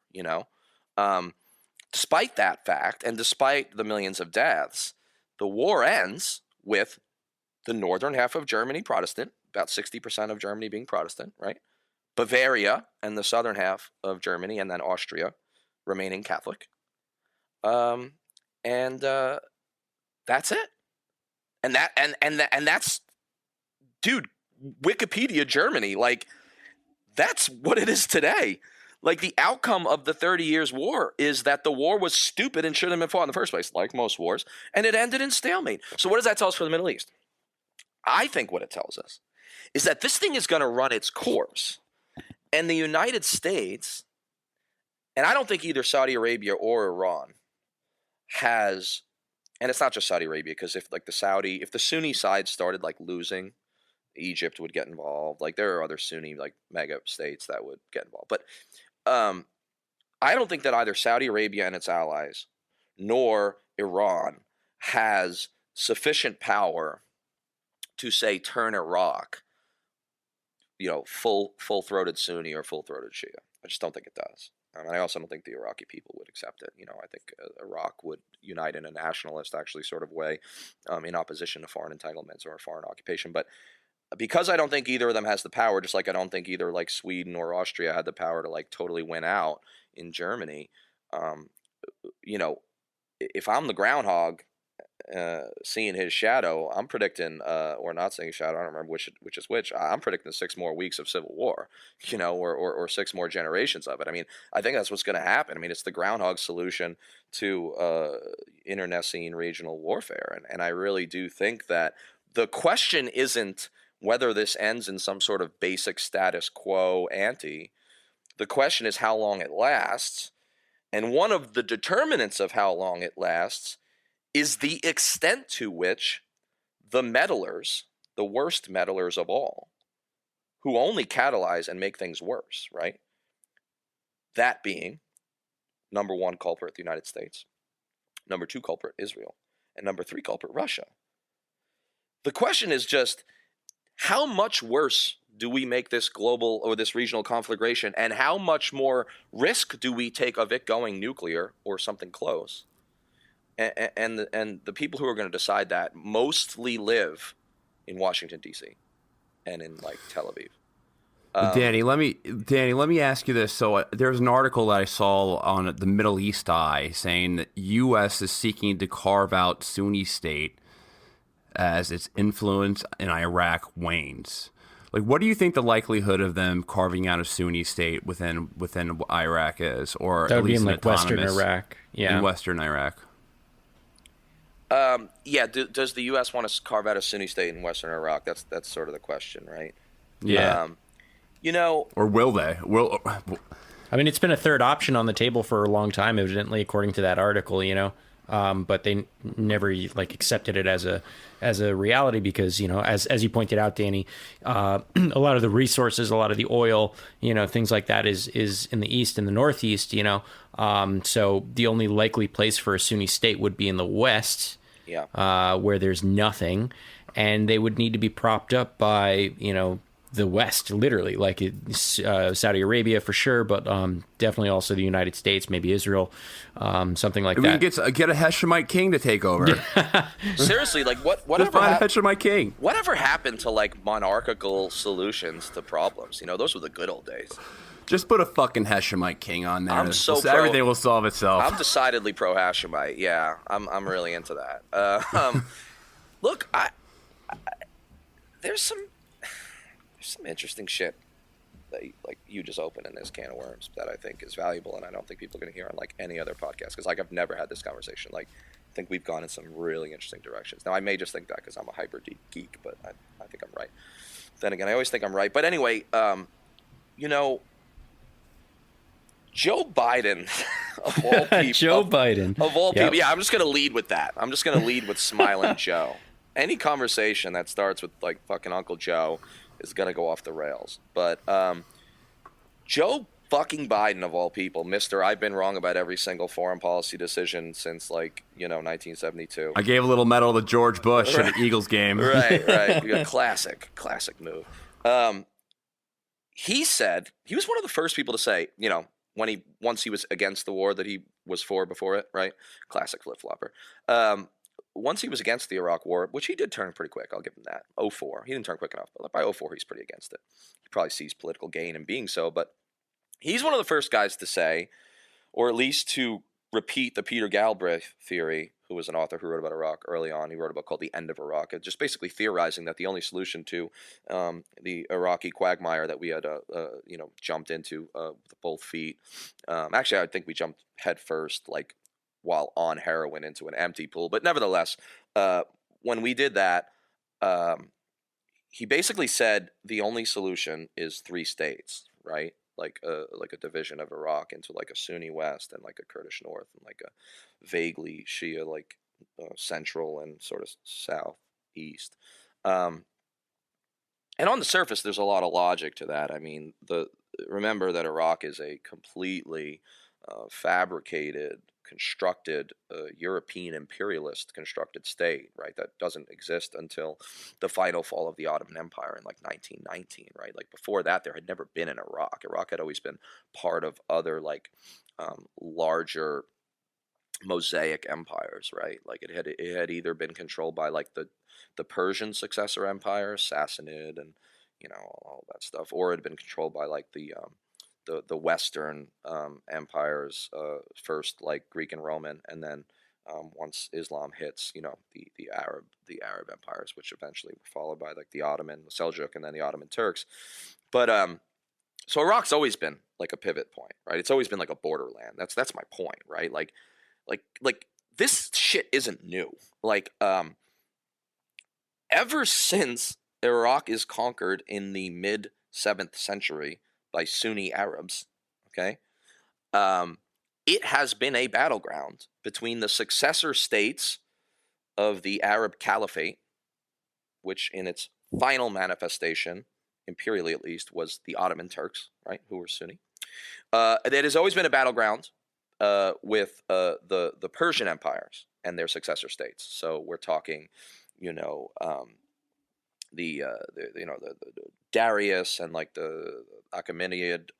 Despite that fact, and despite the millions of deaths, the war ends with the northern half of Germany Protestant, about 60% of Germany being Protestant, right? Bavaria and the southern half of Germany, and then Austria, remaining Catholic. And that's it. And that's, dude, Wikipedia Germany, that's what it is today. The outcome of the 30 Years' War is that the war was stupid and shouldn't have been fought in the first place, like most wars, and it ended in stalemate. So what does that tell us for the Middle East? I think what it tells us is that this thing is going to run its course. And the United States, and I don't think either Saudi Arabia or Iran has, and it's not just Saudi Arabia, because if the Sunni side started losing, Egypt would get involved. There are other Sunni mega states that would get involved. But I don't think that either Saudi Arabia and its allies, nor Iran has sufficient power to say turn Iraq, full-throated Sunni or full-throated Shia. I just don't think it does. And I also don't think the Iraqi people would accept it. I think Iraq would unite in a nationalist, actually, sort of way, in opposition to foreign entitlements or foreign occupation. But because I don't think either of them has the power, just like I don't think either like Sweden or Austria had the power to like totally win out in Germany. If I'm the groundhog, seeing his shadow, I'm predicting, or not seeing shadow, I don't remember which is which. I'm predicting 6 more weeks of civil war, or 6 more generations of it. I mean, I think that's what's going to happen. I mean, it's the groundhog solution to internecine regional warfare, and I really do think that the question isn't whether this ends in some sort of basic status quo ante. The question is how long it lasts, and one of the determinants of how long it lasts is the extent to which the meddlers, the worst meddlers of all, who only catalyze and make things worse, right? That being number 1 culprit, the United States, number 2 culprit, Israel, and number 3 culprit, Russia. The question is just, how much worse do we make this global or this regional conflagration, and how much more risk do we take of it going nuclear or something close? And the people who are going to decide that mostly live in Washington, D.C. and in like Tel Aviv. Danny, let me ask you this. So there's an article that I saw on the Middle East Eye saying that U.S. is seeking to carve out Sunni state as its influence in Iraq wanes. Like, what do you think the likelihood of them carving out a Sunni state within Iraq is, or That at would be least in an like Western autonomous Iraq. Yeah. in Western Iraq? Does the U.S. want to carve out a Sunni state in Western Iraq? That's sort of the question, right? Yeah. Or will they? I mean, it's been a third option on the table for a long time, evidently, according to that article, but they never like accepted it as a reality because, as you pointed out, Danny, a lot of the resources, a lot of the oil, things like that is in the east and the northeast, so the only likely place for a Sunni state would be in the west, where there's nothing, and they would need to be propped up by, the West, literally, like Saudi Arabia for sure, but definitely also the United States, maybe Israel, something like that. We can get a Hashemite king to take over. Seriously, like whatever Just find a Hashemite king. Whatever happened to like monarchical solutions to problems? Those were the good old days. Just put a fucking Hashemite king on there. Everything will solve itself. I'm decidedly pro Hashemite. Yeah, I'm really into that. Look, there's some interesting shit that you just opened in this can of worms that I think is valuable, and I don't think people are going to hear on like any other podcast, because I've never had this conversation. I think we've gone in some really interesting directions. Now I may just think that because I'm a hyper geek, but I think I'm right. Then again, I always think I'm right. But anyway, Joe Biden, of all people. Joe Biden. Of all people. Yeah, I'm just going to lead with that. I'm just going to lead with Smiling Joe. Any conversation that starts with like fucking Uncle Joe is going to go off the rails. But Joe fucking Biden, of all people, Mr. I've been wrong about every single foreign policy decision since 1972. I gave a little medal to George Bush at an Eagles game. Right. Classic move. He said, he was one of the first people to say, once he was against the war that he was for before it, right? Classic flip-flopper. Once he was against the Iraq war, which he did turn pretty quick, I'll give him that. 2004. He didn't turn quick enough, but by 2004, he's pretty against it. He probably sees political gain in being so, but he's one of the first guys to say, or at least to repeat the Peter Galbraith theory, who was an author who wrote about Iraq early on. He wrote a book called The End of Iraq, just basically theorizing that the only solution to the Iraqi quagmire that we had jumped into with both feet. Actually, I think we jumped head first, while on heroin, into an empty pool. But nevertheless, when we did that, he basically said the only solution is 3 states, right? Like a division of Iraq into like a Sunni West and like a Kurdish North and like a vaguely Shia central and sort of southeast. And on the surface, there's a lot of logic to that. I mean, remember that Iraq is a completely fabricated constructed, European imperialist constructed state, right? That doesn't exist until the final fall of the Ottoman Empire in like 1919, right? Like before that, there had never been in Iraq. Iraq had always been part of other like larger mosaic empires, right? Like it had either been controlled by like the Persian successor empire, Sassanid, and all that stuff, or it had been controlled by like the Western empires, first like Greek and Roman, and then once Islam hits, the Arab empires, which eventually were followed by like the Ottoman, the Seljuk, and then the Ottoman Turks. But so Iraq's always been like a pivot point, right? It's always been like a borderland. That's my point, right? Like this shit isn't new. Like ever since Iraq is conquered in the mid 7th century by Sunni Arabs, okay, it has been a battleground between the successor states of the Arab Caliphate, which in its final manifestation, imperially at least, was the Ottoman Turks, right, who were Sunni. It has always been a battleground with the Persian empires and their successor states. So we're talking, the Darius and like the Achaemenid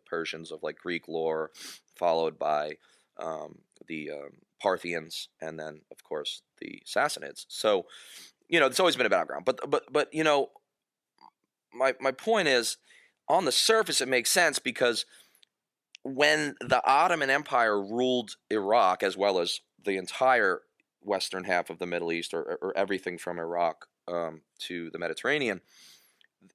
Persians of like Greek lore, followed by the Parthians, and then of course the Sassanids. So it's always been a battleground. But my point is, on the surface it makes sense, because when the Ottoman Empire ruled Iraq, as well as the entire western half of the Middle East, or everything from Iraq to the Mediterranean,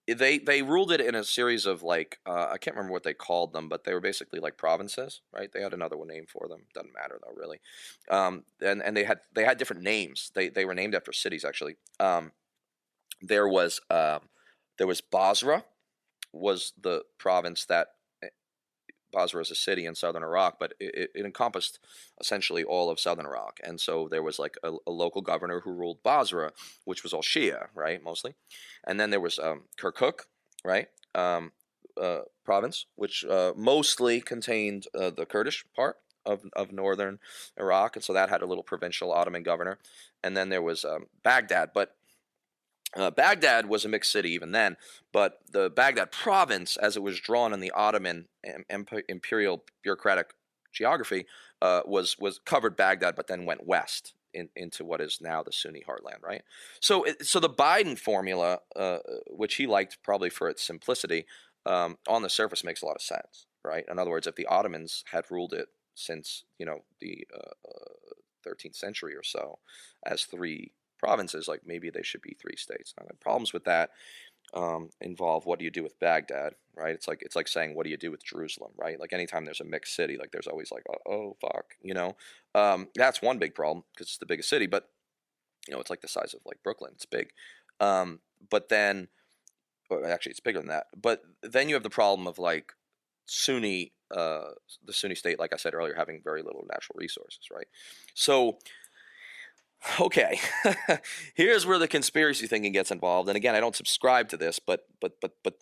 they ruled it in a series of like I can't remember what they called them, but they were basically like provinces, right? They had another name for them. Doesn't matter though, really. And they had different names. They were named after cities, actually. There was Basra, was the province that. Basra is a city in southern Iraq, but it encompassed essentially all of southern Iraq. And so there was like a local governor who ruled Basra, which was all Shia, right, mostly. And then there was Kirkuk, right, province, which mostly contained the Kurdish part of northern Iraq. And so that had a little provincial Ottoman governor. And then there was Baghdad, but Baghdad was a mixed city even then, but the Baghdad province, as it was drawn in the Ottoman imperial bureaucratic geography, was covered Baghdad, but then went west into what is now the Sunni heartland, right? So the Biden formula, which he liked probably for its simplicity, on the surface makes a lot of sense, right? In other words, if the Ottomans had ruled it since the 13th century or so as 3 provinces, like maybe they should be 3 states. Now, the problems with that involve, what do you do with Baghdad, right? It's like saying, what do you do with Jerusalem, right? Like anytime there's a mixed city, like there's always like, oh fuck, that's one big problem because it's the biggest city, but it's like the size of like Brooklyn. It's big, but then, or actually it's bigger than that. But then you have the problem of like the Sunni state, like I said earlier, having very little natural resources, right? So. Okay, here's where the conspiracy thinking gets involved. And again, I don't subscribe to this, but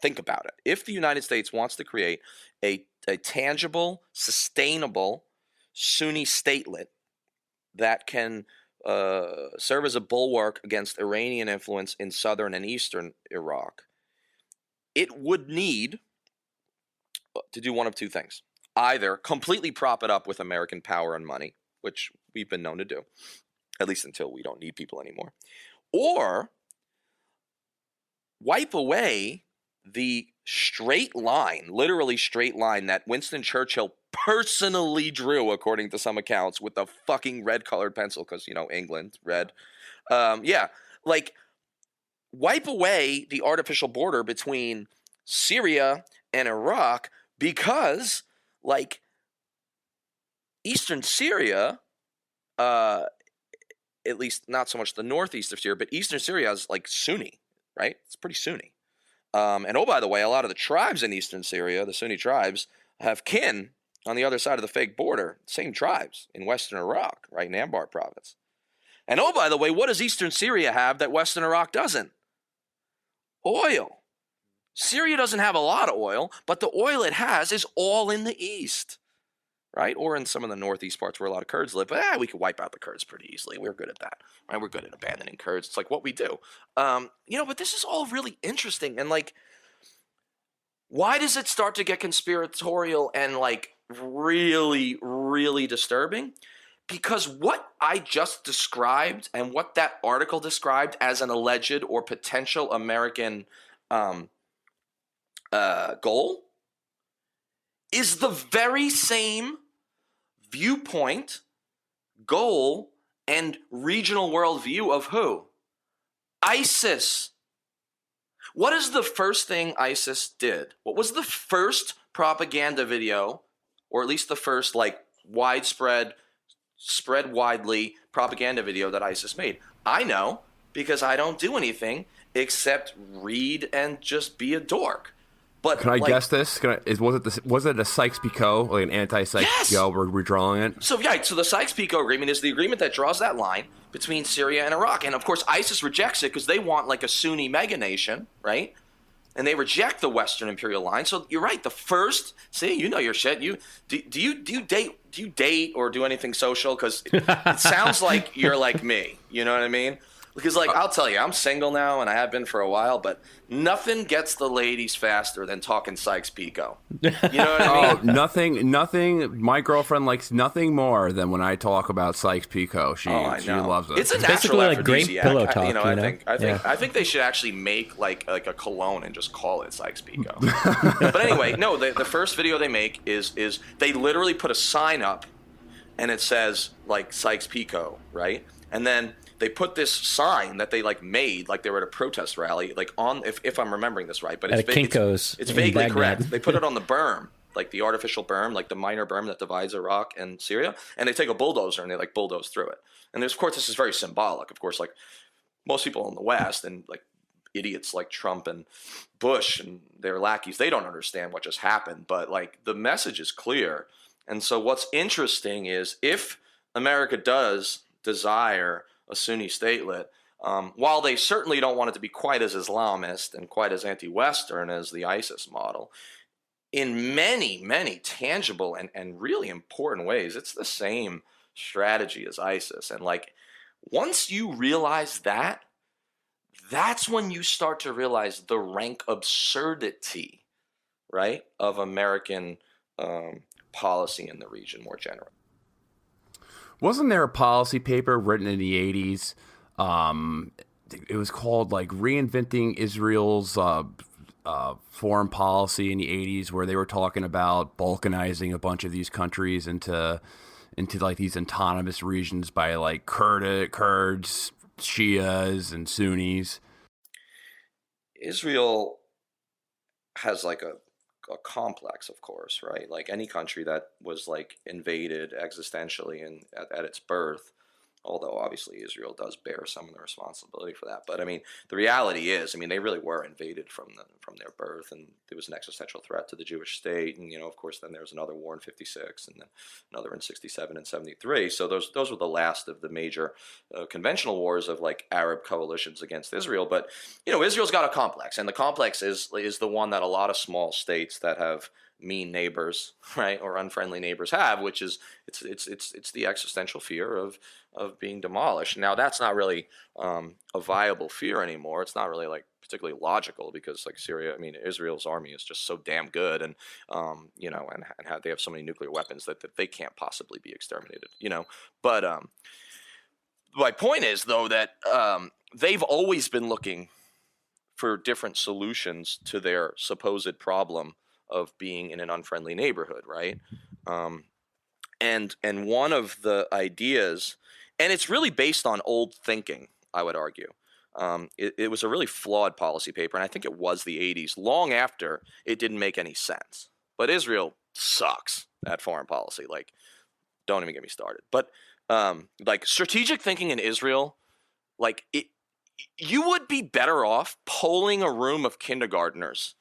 think about it. If the United States wants to create a tangible, sustainable Sunni statelet that can serve as a bulwark against Iranian influence in southern and eastern Iraq, it would need to do one of 2 things. Either completely prop it up with American power and money, which we've been known to do, at least until we don't need people anymore, or wipe away the straight line, literally straight line, that Winston Churchill personally drew, according to some accounts, with a fucking red-colored pencil, because, England, red. Like, wipe away the artificial border between Syria and Iraq, because, like, eastern Syria, at least not so much the northeast of Syria, but eastern Syria is like Sunni, right? It's pretty Sunni. And oh, by the way, a lot of the tribes in eastern Syria, the Sunni tribes, have kin on the other side of the fake border, same tribes in western Iraq, right, in Anbar province. And oh, by the way, what does eastern Syria have that western Iraq doesn't? Oil. Syria doesn't have a lot of oil, but the oil it has is all in the east. right? Or in some of the northeast parts where a lot of Kurds live, but we could wipe out the Kurds pretty easily. We're good at that, right? We're good at abandoning Kurds. It's like what we do. But this is all really interesting. And like, why does it start to get conspiratorial and like really, really disturbing? Because what I just described and what that article described as an alleged or potential American goal is the very same viewpoint, goal, and regional worldview of who? ISIS. What is the first thing ISIS did? What was the first propaganda video, or at least the first like spread widely propaganda video that ISIS made? I know, because I don't do anything except read and just be a dork. But can I guess this? Was it a Sykes-Picot, like an anti-Sykes-Picot? We're drawing it. So the Sykes-Picot agreement is the agreement that draws that line between Syria and Iraq, and of course ISIS rejects it because they want like a Sunni mega nation, right? And they reject the Western imperial line. So you're right. The first, see, you know your shit. Do you date or do anything social? Because it sounds like you're like me. You know what I mean? Because, like, I'll tell you, I'm single now, and I have been for a while, but nothing gets the ladies faster than talking Sykes-Picot. You know what I mean? Nothing. My girlfriend likes nothing more than when I talk about Sykes-Picot. She loves it. It's a basically natural like great pillow talk. I think they should actually make like a cologne and just call it Sykes-Picot. But anyway, no, the first video they make is they literally put a sign up, and it says like Sykes-Picot, right? And then they put this sign that they like made, like they were at a protest rally, like on, if I'm remembering this right, but it's vaguely correct. They put it on the berm, like the artificial berm, like the minor berm that divides Iraq and Syria, and they take a bulldozer and they like bulldoze through it. And of course, this is very symbolic. Of course, like most people in the West and like idiots like Trump and Bush and their lackeys, they don't understand what just happened, but like the message is clear. And so what's interesting is if America does desire a Sunni statelet, while they certainly don't want it to be quite as Islamist and quite as anti-Western as the ISIS model, in many, many tangible and really important ways, it's the same strategy as ISIS. And like, once you realize that, that's when you start to realize the rank absurdity, right, of American policy in the region more generally. Wasn't there a policy paper written in the 80s? It was called like Reinventing Israel's Foreign Policy in the 80s, where they were talking about balkanizing a bunch of these countries into like these autonomous regions by like Kurds, Shias, and Sunnis. Israel has like a complex, of course, right? Like any country that was like invaded existentially and at its birth, although obviously Israel does bear some of the responsibility for that. But I mean, the reality is, I mean, they really were invaded from their birth, and there was an existential threat to the Jewish state. And, of course, then there was another war in 56 and then another in 67 and 73. So those were the last of the major conventional wars of like Arab coalitions against Israel. But, Israel's got a complex, and the complex is the one that a lot of small states that have mean neighbors, right, or unfriendly neighbors have, which is it's the existential fear of being demolished. Now that's not really a viable fear anymore. It's not really like particularly logical, because like Israel's army is just so damn good, and they have so many nuclear weapons that they can't possibly be exterminated. But my point is though that they've always been looking for different solutions to their supposed problem of being in an unfriendly neighborhood, right? And one of the ideas, and it's really based on old thinking, I would argue. It was a really flawed policy paper, and I think it was the 80s, long after it didn't make any sense. But Israel sucks at foreign policy. Like, don't even get me started. But like strategic thinking in Israel, like you would be better off polling a room of kindergartners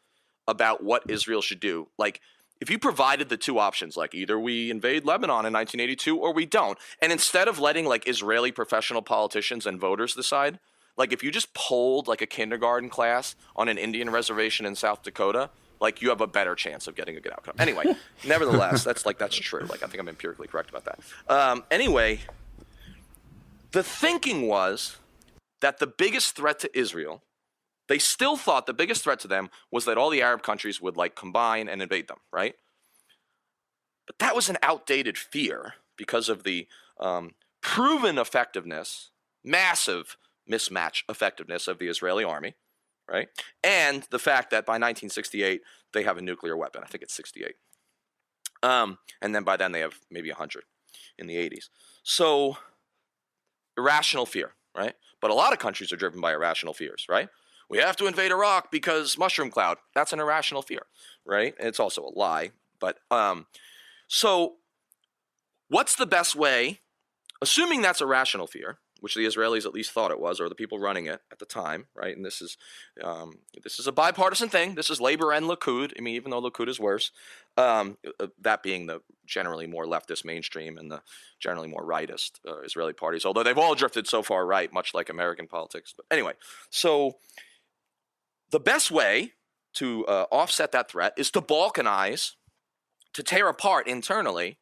about what Israel should do. Like, if you provided the two options, like either we invade Lebanon in 1982 or we don't, and instead of letting like Israeli professional politicians and voters decide, like if you just polled like a kindergarten class on an Indian reservation in South Dakota, like you have a better chance of getting a good outcome. Anyway, nevertheless, that's true. Like I think I'm empirically correct about that. Anyway, the thinking was that the biggest threat to Israel, they still thought the biggest threat to them was that all the Arab countries would like combine and invade them, right? But that was an outdated fear because of the proven effectiveness, massive mismatch effectiveness of the Israeli army, right? And the fact that by 1968, they have a nuclear weapon. I think it's 68. And then by then they have maybe 100 in the 80s. So irrational fear, right? But a lot of countries are driven by irrational fears, right? We have to invade Iraq because mushroom cloud. That's an irrational fear, right? It's also a lie. But so what's the best way, assuming that's a rational fear, which the Israelis at least thought it was, or the people running it at the time, right? And this is a bipartisan thing. This is Labor and Likud. I mean, even though Likud is worse, that being the generally more leftist mainstream and the generally more rightist Israeli parties, although they've all drifted so far right, much like American politics. But anyway, so the best way to offset that threat is to balkanize, to tear apart internally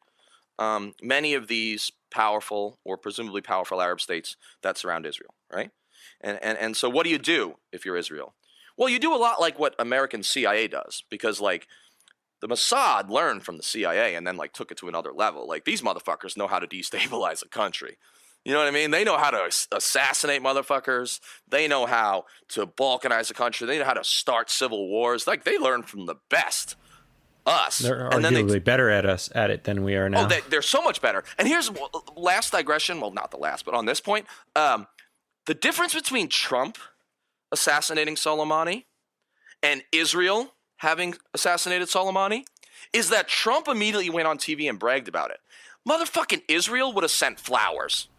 many of these powerful or presumably powerful Arab states that surround Israel, right? And so what do you do if you're Israel? Well, you do a lot like what American CIA does, because like the Mossad learned from the CIA and then like took it to another level. Like these motherfuckers know how to destabilize a country. You know what I mean? They know how to assassinate motherfuckers. They know how to balkanize a country. They know how to start civil wars. Like they learn from the best. Us. They're arguably better at it than we are now. Oh, they're so much better. And here's last digression. Well, not the last, but on this point, the difference between Trump assassinating Soleimani and Israel having assassinated Soleimani is that Trump immediately went on TV and bragged about it. Motherfucking Israel would have sent flowers,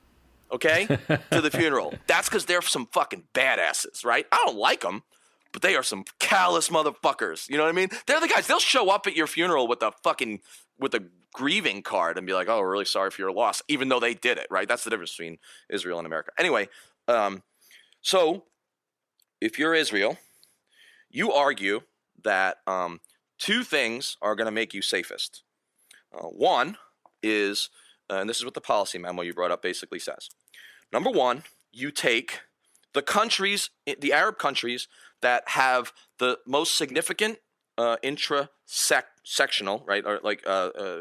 okay, to the funeral. That's because they're some fucking badasses, right? I don't like them, but they are some callous motherfuckers. You know what I mean? They're the guys. They'll show up at your funeral with a grieving card and be like, "Oh, we're really sorry for your loss," even though they did it, right? That's the difference between Israel and America. Anyway, so if you're Israel, you argue that two things are going to make you safest. One is, and this is what the policy memo you brought up basically says. Number one, you take the countries, the Arab countries that have the most significant intra-sectional, right, or like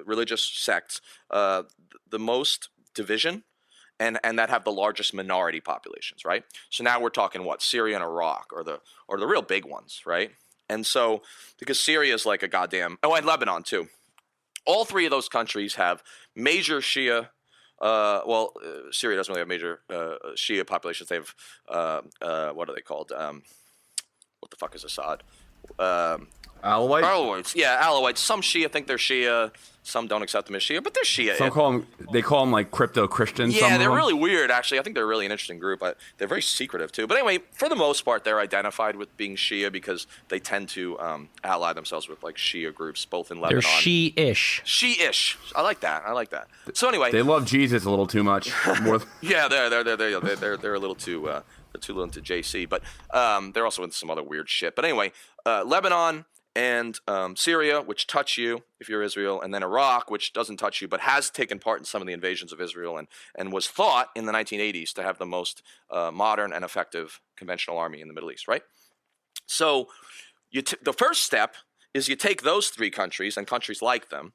religious sects, the most division, and that have the largest minority populations, right? So now we're talking what, Syria and Iraq, or the real big ones, right? And so because Syria is like a goddamn, and Lebanon too. All three of those countries have major Shia. Syria doesn't really have major Shia populations. They have what are they called? What the fuck is Assad? Alawites. Yeah, Alawites. Some Shia think they're Shia. Some don't accept them as Shia, but they're Shia. Some they call them like crypto Christians. Yeah, they're really weird, actually. I think they're really an interesting group. They're very secretive, too. But anyway, for the most part, they're identified with being Shia because they tend to ally themselves with like Shia groups, both in Lebanon. They're Shi-ish. Shi-ish. I like that. So anyway, they love Jesus a little too much. Yeah, they're a little too little into JC, but they're also into some other weird shit. But anyway, Lebanon and Syria, which touch you if you're Israel, and then Iraq, which doesn't touch you but has taken part in some of the invasions of Israel and was thought in the 1980s to have the most modern and effective conventional army in the Middle East, right? So the first step is you take those three countries and countries like them,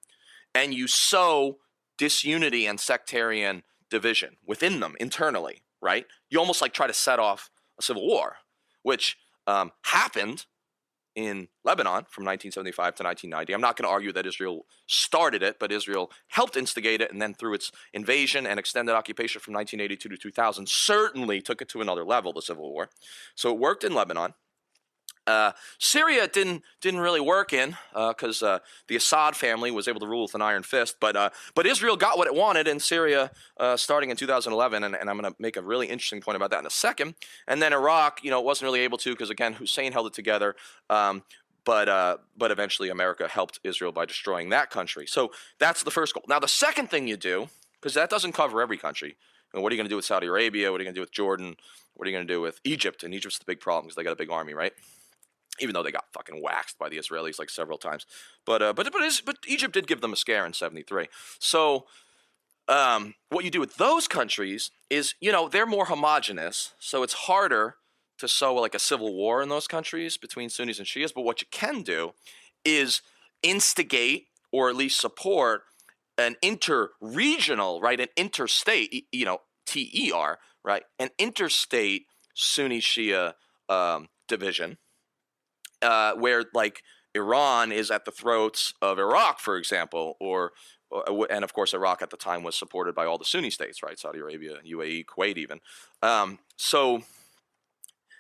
and you sow disunity and sectarian division within them internally, right? You almost like try to set off a civil war, which happened in Lebanon from 1975 to 1990. I'm not going to argue that Israel started it, but Israel helped instigate it, and then through its invasion and extended occupation from 1982 to 2000, certainly took it to another level, the civil war. So it worked in Lebanon. Syria didn't really work in because the Assad family was able to rule with an iron fist, but Israel got what it wanted in Syria starting in 2011, and I'm going to make a really interesting point about that in a second. And then Iraq, it wasn't really able to because again Hussein held it together, but eventually America helped Israel by destroying that country. So that's the first goal. Now the second thing you do, because that doesn't cover every country. What are you going to do with Saudi Arabia? What are you going to do with Jordan? What are you going to do with Egypt? And Egypt's the big problem because they got a big army, right? even though they got fucking waxed by the Israelis like several times. But Egypt did give them a scare in '73. So what you do with those countries is, they're more homogenous, so it's harder to sow like a civil war in those countries between Sunnis and Shias. But what you can do is instigate or at least support an inter-regional, right, an interstate, TER, right, an interstate Sunni-Shia division, where like Iran is at the throats of Iraq, for example, and of course Iraq at the time was supported by all the Sunni states, right, Saudi Arabia, UAE, Kuwait even. So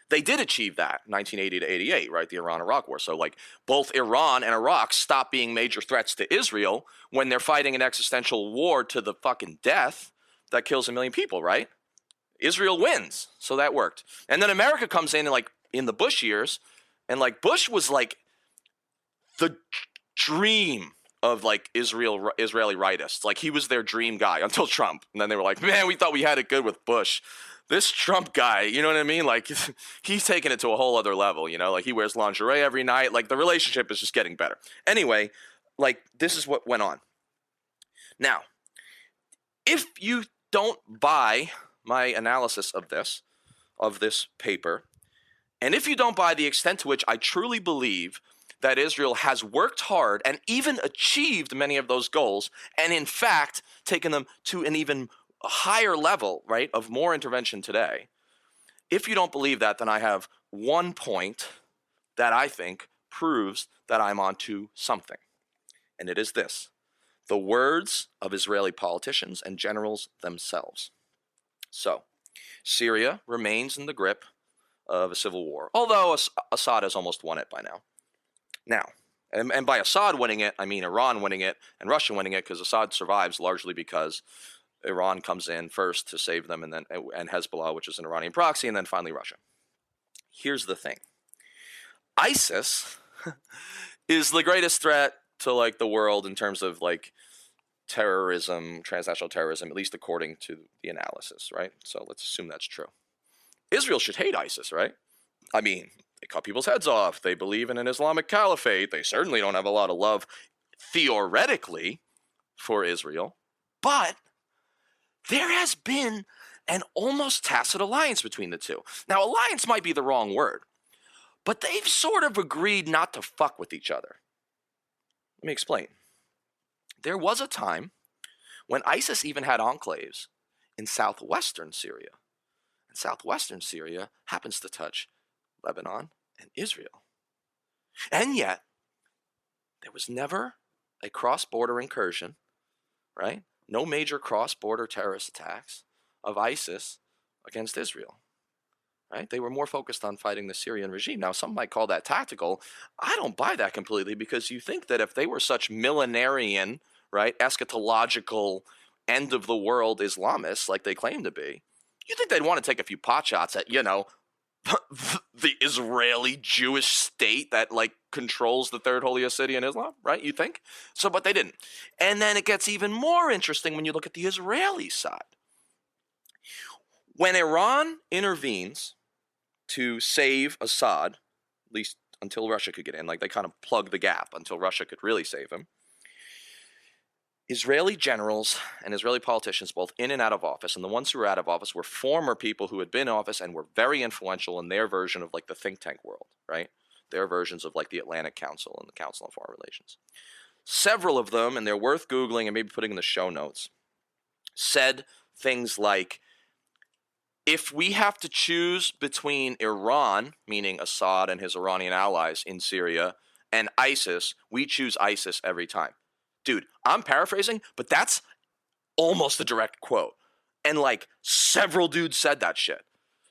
they did achieve that, 1980 to 88, right, the Iran-Iraq war. So like both Iran and Iraq stopped being major threats to Israel when they're fighting an existential war to the fucking death that kills 1 million people, right? Israel wins, so that worked. And then America comes in like in the Bush years, and like Bush was like the dream of like Israeli rightists. Like he was their dream guy until Trump. And then they were like, man, we thought we had it good with Bush. This Trump guy, you know what I mean? Like he's taking it to a whole other level, like he wears lingerie every night. Like the relationship is just getting better. Anyway, like this is what went on. Now, if you don't buy my analysis of this paper, and if you don't buy the extent to which I truly believe that Israel has worked hard and even achieved many of those goals, and in fact taken them to an even higher level, right, of more intervention today. If you don't believe that, then I have one point that I think proves that I'm onto something. And it is this: the words of Israeli politicians and generals themselves. So, Syria remains in the grip of a civil war, although Assad has almost won it by now. Now, and by Assad winning it, I mean Iran winning it and Russia winning it, because Assad survives largely because Iran comes in first to save them, and Hezbollah, which is an Iranian proxy, and then finally Russia. Here's the thing. ISIS is the greatest threat to like the world in terms of like terrorism, transnational terrorism, at least according to the analysis, right? So let's assume that's true. Israel should hate ISIS, right? I mean, they cut people's heads off. They believe in an Islamic caliphate. They certainly don't have a lot of love, theoretically, for Israel. But there has been an almost tacit alliance between the two. Now, alliance might be the wrong word, but they've sort of agreed not to fuck with each other. Let me explain. There was a time when ISIS even had enclaves in southwestern Syria. And southwestern Syria happens to touch Lebanon and Israel. And yet, there was never a cross-border incursion, right? No major cross-border terrorist attacks of ISIS against Israel, right? They were more focused on fighting the Syrian regime. Now, some might call that tactical. I don't buy that completely, because you think that if they were such millenarian, right, eschatological, end-of-the-world Islamists like they claim to be, you think they'd want to take a few pot shots at, the Israeli Jewish state that like controls the third holiest city in Islam, right? You think? So, but they didn't. And then it gets even more interesting when you look at the Israeli side. When Iran intervenes to save Assad, at least until Russia could get in, like they kind of plugged the gap until Russia could really save him, Israeli generals and Israeli politicians, both in and out of office, and the ones who were out of office were former people who had been in office and were very influential in their version of like the think tank world, right? Their versions of like the Atlantic Council and the Council on Foreign Relations. Several of them, and they're worth Googling and maybe putting in the show notes, said things like, if we have to choose between Iran, meaning Assad and his Iranian allies in Syria, and ISIS, we choose ISIS every time. Dude, I'm paraphrasing, but that's almost a direct quote. And like several dudes said that shit.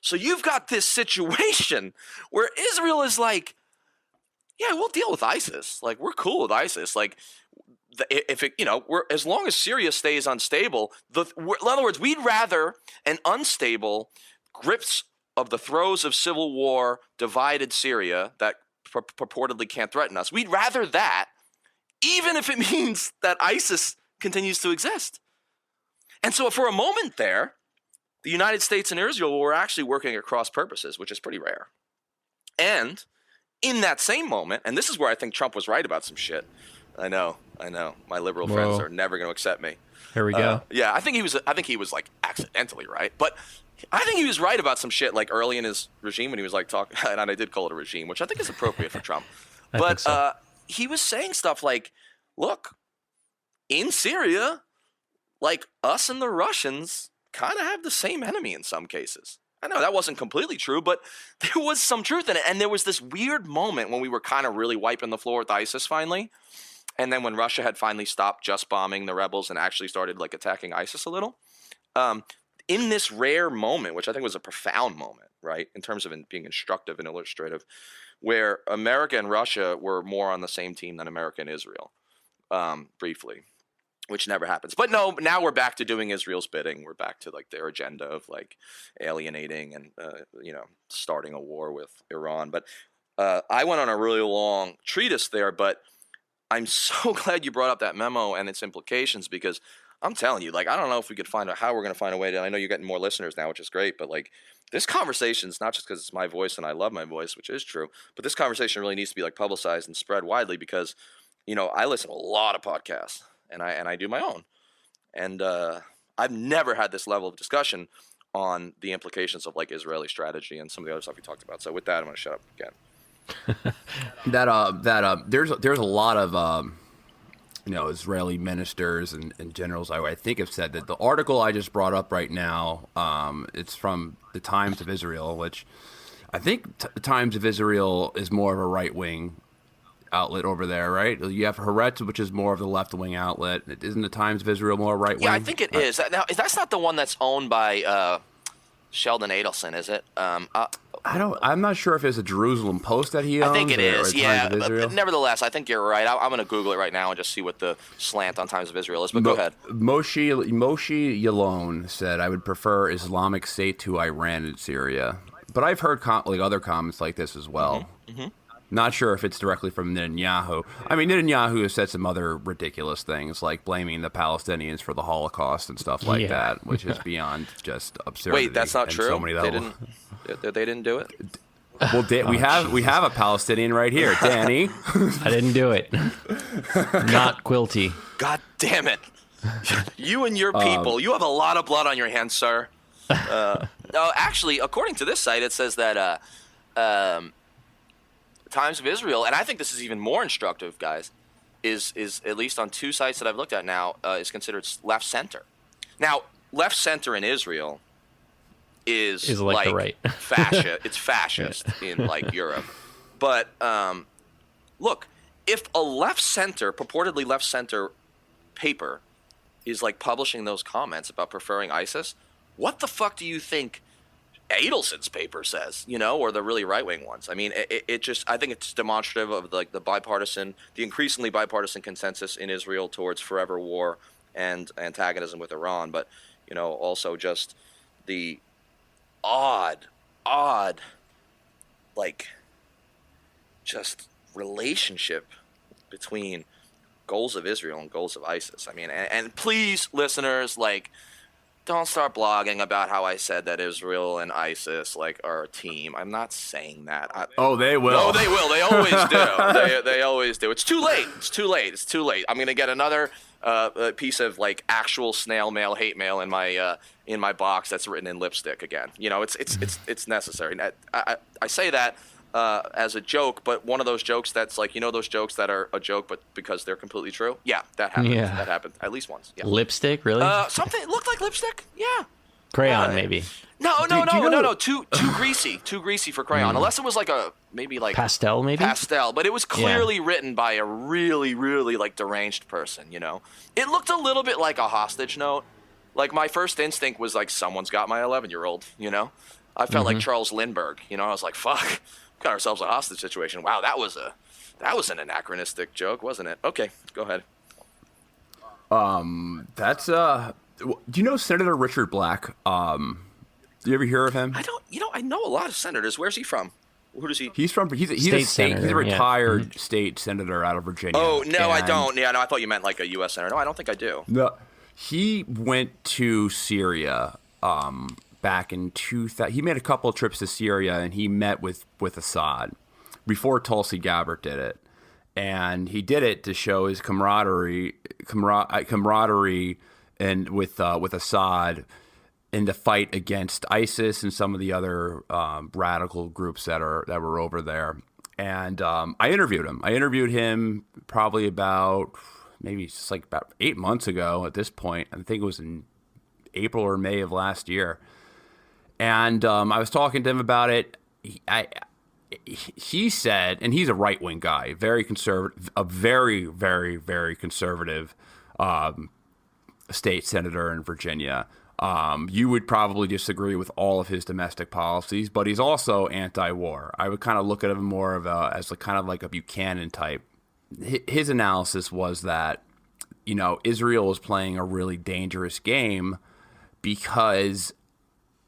So you've got this situation where Israel is like, yeah, we'll deal with ISIS. Like, we're cool with ISIS. Like, if it, we're, as long as Syria stays unstable, in other words, we'd rather an unstable, grips of the throes of civil war, divided Syria that purportedly can't threaten us. We'd rather that, even if it means that ISIS continues to exist. And so for a moment there, the United States and Israel were actually working at cross purposes, which is pretty rare. And in that same moment, and this is where I think Trump was right about some shit. I know. My liberal friends are never going to accept me. Here we go. Yeah, I think he was like accidentally right, but I think he was right about some shit like early in his regime when he was like talking, and I did call it a regime, which I think is appropriate for Trump. But he was saying stuff like, look, in Syria, like us and the Russians kind of have the same enemy in some cases. I know that wasn't completely true, but there was some truth in it. And there was this weird moment when we were kind of really wiping the floor with ISIS finally. And then when Russia had finally stopped just bombing the rebels and actually started like attacking ISIS a little, in this rare moment, which I think was a profound moment, right, in terms of being instructive and illustrative, where America and Russia were more on the same team than America and Israel, briefly, which never happens. But no, now we're back to doing Israel's bidding. We're back to like their agenda of like alienating and starting a war with Iran. But I went on a really long treatise there, but I'm so glad you brought up that memo and its implications, because I'm telling you, like, I don't know if we could find out how we're going to find a way to, I know you're getting more listeners now, which is great, but like this conversation is not just because it's my voice and I love my voice, which is true, but this conversation really needs to be like publicized and spread widely, because, I listen to a lot of podcasts and I do my own. And I've never had this level of discussion on the implications of like Israeli strategy and some of the other stuff we talked about. So with that, I'm going to shut up again. There's a lot of Israeli ministers and generals I think have said that the article I just brought up right now, it's from the Times of Israel, which I think the Times of Israel is more of a right-wing outlet over there, right? You have Haaretz, which is more of the left-wing outlet. Isn't the Times of Israel more right-wing? Yeah, I think it is. Now, that's not the one that's owned by Sheldon Adelson, is it? I'm not sure if it's a Jerusalem Post that he owns. I think it is, yeah. But nevertheless, I think you're right. I'm going to Google it right now and just see what the slant on Times of Israel is. But go ahead. Moshe Yalon said, "I would prefer Islamic State to Iran and Syria." But I've heard other comments like this as well. Mm-hmm. Not sure if it's directly from Netanyahu. I mean, Netanyahu has said some other ridiculous things, like blaming the Palestinians for the Holocaust and stuff like that, which is beyond just absurdity. Wait, that's not true? So many levels. They didn't do it? Well, we have a Palestinian right here, Danny. I didn't do it. Not Quilty. God damn it. You and your people, you have a lot of blood on your hands, sir. No, actually, according to this site, it says that Times of Israel, and I think this is even more instructive, guys, is at least on two sites that I've looked at now, is considered left center. Now, left center in Israel is like the right. Fascist. It's fascist in like Europe. But look, if a purportedly left center paper is like publishing those comments about preferring ISIS, what the fuck do you think Adelson's paper says, or the really right-wing ones? I mean, it just, I think it's demonstrative of like the increasingly bipartisan consensus in Israel towards forever war and antagonism with Iran, but, also just the odd, like, just relationship between goals of Israel and goals of ISIS. I mean, and please, listeners, like, don't start blogging about how I said that Israel and ISIS are a team. I'm not saying that. They will. Oh, they will. They always do. They always do. It's too late. It's too late. I'm gonna get another piece of like actual snail mail, hate mail in my box that's written in lipstick again. It's necessary. I say that as a joke, but one of those jokes that's like, those jokes that are a joke, but because they're completely true. Yeah, that happened. Yeah. That happened at least once. Yeah. Lipstick, really? Something looked like lipstick. Yeah. Crayon, maybe. No. Too greasy for crayon. Unless it was like maybe pastel, maybe. Pastel, but it was clearly written by a really, really like deranged person. It looked a little bit like a hostage note. Like my first instinct was like, someone's got my 11-year-old. I felt like Charles Lindbergh. I was like, fuck. Got ourselves a hostage situation. Wow, that was an anachronistic joke, wasn't it? Okay, go ahead. That's do you know Senator Richard Black? Do you ever hear of him? I don't. I know a lot of senators. Where's he from? Who does he? He's a retired state senator out of Virginia. Oh no, I don't. Yeah, no, I thought you meant like a U.S. senator. No, I don't think I do. No, he went to Syria. Back in 2000, he made a couple of trips to Syria and he met with Assad. before Tulsi Gabbard did it, and he did it to show his camaraderie, and with Assad in the fight against ISIS and some of the other radical groups that were over there. And I interviewed him. I interviewed him probably about 8 months ago at this point. I think it was in April or May of last year. And I was talking to him about it. He said, and he's a right-wing guy, very conservative, a very, very, very conservative state senator in Virginia. You would probably disagree with all of his domestic policies, but he's also anti-war. I would kind of look at him more of as a Buchanan type. His analysis was that, Israel is playing a really dangerous game because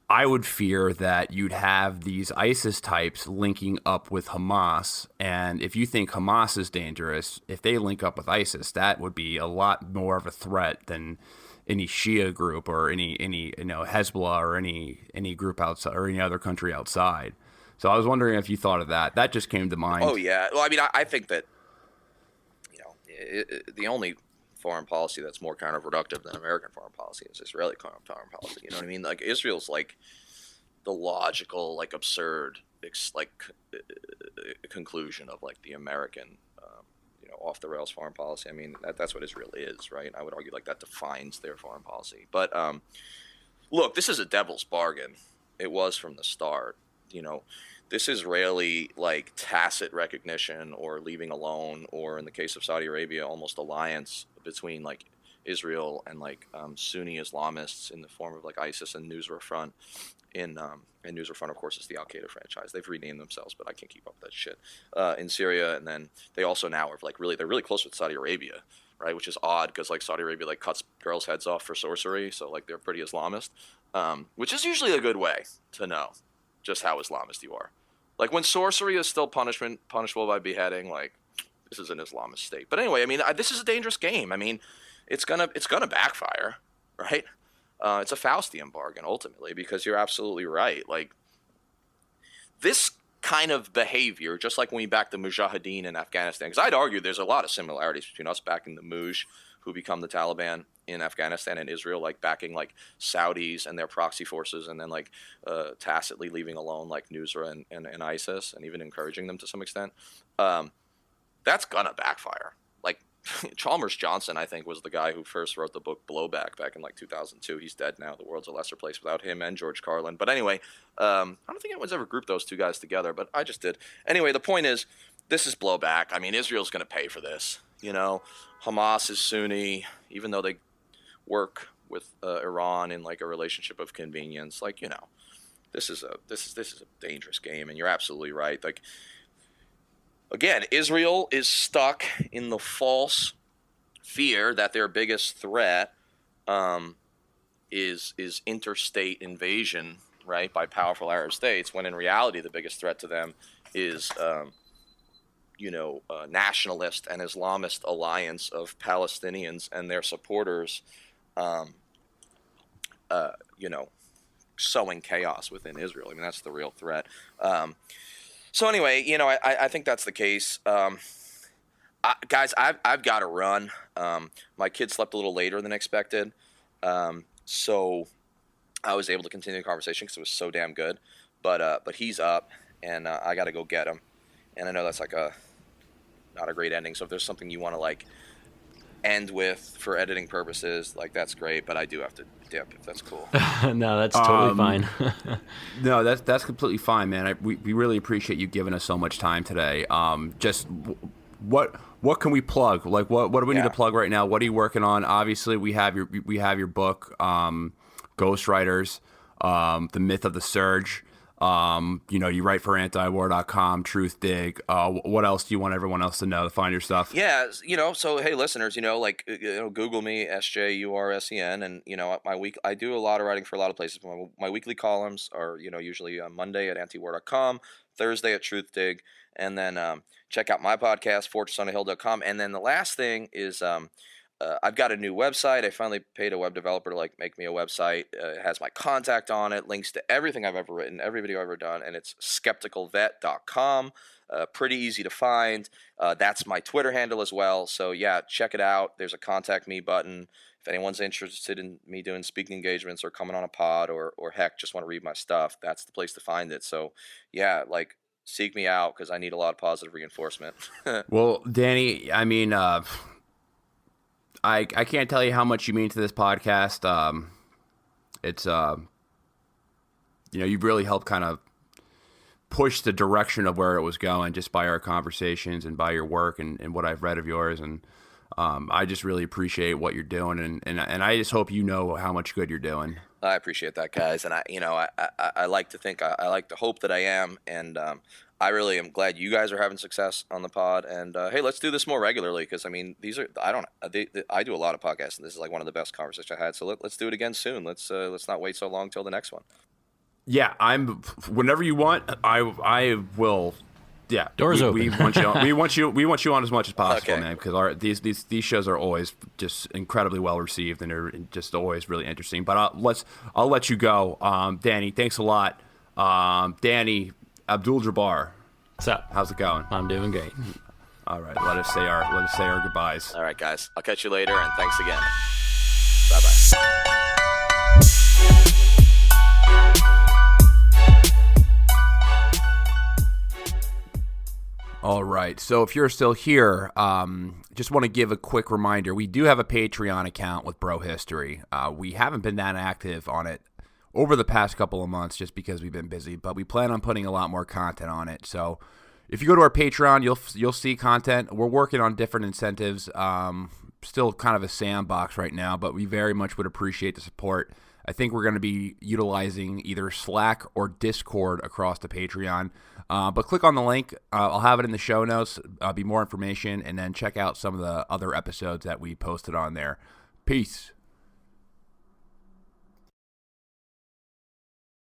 I would fear that you'd have these ISIS types linking up with Hamas. And if you think Hamas is dangerous, if they link up with ISIS, that would be a lot more of a threat than any Shia group or any Hezbollah or any group outside or any other country outside. So I was wondering if you thought of that. That just came to mind. Oh yeah. Well, I mean, I think that the only foreign policy that's more counterproductive than American foreign policy is Israeli foreign policy. You know what I mean? Like Israel's like the logical, like absurd, conclusion of like the American off the rails foreign policy. I mean, that's what Israel is, right? I would argue like that defines their foreign policy. But look, this is a devil's bargain. It was from the start. This Israeli like tacit recognition or leaving alone, or in the case of Saudi Arabia, almost alliance between like Israel and like Sunni Islamists in the form of like ISIS and Nusra Front. And Nusra Front, of course, is the Al Qaeda franchise. They've renamed themselves, but I can't keep up with that shit. In Syria, and then they also now are like they're really close with Saudi Arabia, right? Which is odd because like Saudi Arabia like cuts girls' heads off for sorcery, so like they're pretty Islamist, which is usually a good way to know just how Islamist you are. Like when sorcery is still punishable by beheading, like this is an Islamist state. But anyway, I mean, this is a dangerous game. I mean, it's gonna backfire, right? It's a Faustian bargain ultimately, because you're absolutely right. Like this kind of behavior, just like when we backed the Mujahideen in Afghanistan, because I'd argue there's a lot of similarities between us backing the Muj, who become the Taliban in Afghanistan, and Israel, like backing like Saudis and their proxy forces, and then like tacitly leaving alone like Nusra and ISIS, and even encouraging them to some extent. That's gonna backfire. Like Chalmers Johnson, I think, was the guy who first wrote the book Blowback back in like 2002. He's dead now. The world's a lesser place without him and George Carlin. But anyway, I don't think anyone's ever grouped those two guys together, but I just did. Anyway, the point is, this is blowback. I mean, Israel's going to pay for this. Hamas is Sunni, even though they work with Iran in like a relationship of convenience. Like, this is a dangerous game, and you're absolutely right. Like, again, Israel is stuck in the false fear that their biggest threat is interstate invasion, right, by powerful Arab states, when in reality the biggest threat to them is, nationalist and Islamist alliance of Palestinians and their supporters, sowing chaos within Israel. I mean, that's the real threat. So anyway, I think that's the case. Guys, I've got to run. My kid slept a little later than expected, so I was able to continue the conversation because it was so damn good. But he's up, and I got to go get him. And I know that's like not a great ending. So if there's something you want to like end with for editing purposes, like that's great. But I do have to dip if that's cool. No, that's totally fine. No, that's completely fine, man. We really appreciate you giving us so much time today. Just what can we plug? Like what do we need to plug right now? What are you working on? Obviously, we have your book, Ghostriders, The Myth of the Surge. You write for antiwar.com, Truth Dig. What else do you want everyone else to know to find your stuff? Yeah, so hey, listeners, Google me, SJURSEN, and my week. I do a lot of writing for a lot of places. My weekly columns are usually on Monday at antiwar.com, Thursday at Truth Dig, and then check out my podcast, fortressonahill.com. And then the last thing is I've got a new website. I finally paid a web developer to make me a website. It has my contact on it, links to everything I've ever written, every video I've ever done, and it's skepticalvet.com. Pretty easy to find. That's my Twitter handle as well. So yeah, check it out. There's a contact me button. If anyone's interested in me doing speaking engagements or coming on a pod or heck, just want to read my stuff, that's the place to find it. So yeah, seek me out because I need a lot of positive reinforcement. Well, Danny, I mean, I can't tell you how much you mean to this podcast. It's you've really helped kind of push the direction of where it was going just by our conversations and by your work and what I've read of yours. And I just really appreciate what you're doing, and I just hope you know how much good you're doing. I appreciate that, guys, and I like to think I like to hope that I am, and I really am glad you guys are having success on the pod. And hey, let's do this more regularly because I mean I do a lot of podcasts, and this is one of the best conversations I had. So let's do it again soon. Let's not wait so long till the next one. Yeah, whenever you want. I will. Yeah, doors open. We want you on. We want you on as much as possible, okay, man. Because these shows are always just incredibly well received, and they're just always really interesting. But I'll let you go, Danny. Thanks a lot, Danny Abdul-Jabbar. What's up? How's it going? I'm doing great. All right, let us say our goodbyes. All right, guys. I'll catch you later, and thanks again. Bye bye. All right, so if you're still here, just want to give a quick reminder. We do have a Patreon account with Bro History. We haven't been that active on it over the past couple of months just because we've been busy, but we plan on putting a lot more content on it. So if you go to our Patreon, you'll see content. We're working on different incentives. Still kind of a sandbox right now, but we very much would appreciate the support. I think we're going to be utilizing either Slack or Discord across the Patreon. But click on the link. I'll have it in the show notes. Be more information, and then check out some of the other episodes that we posted on there. Peace.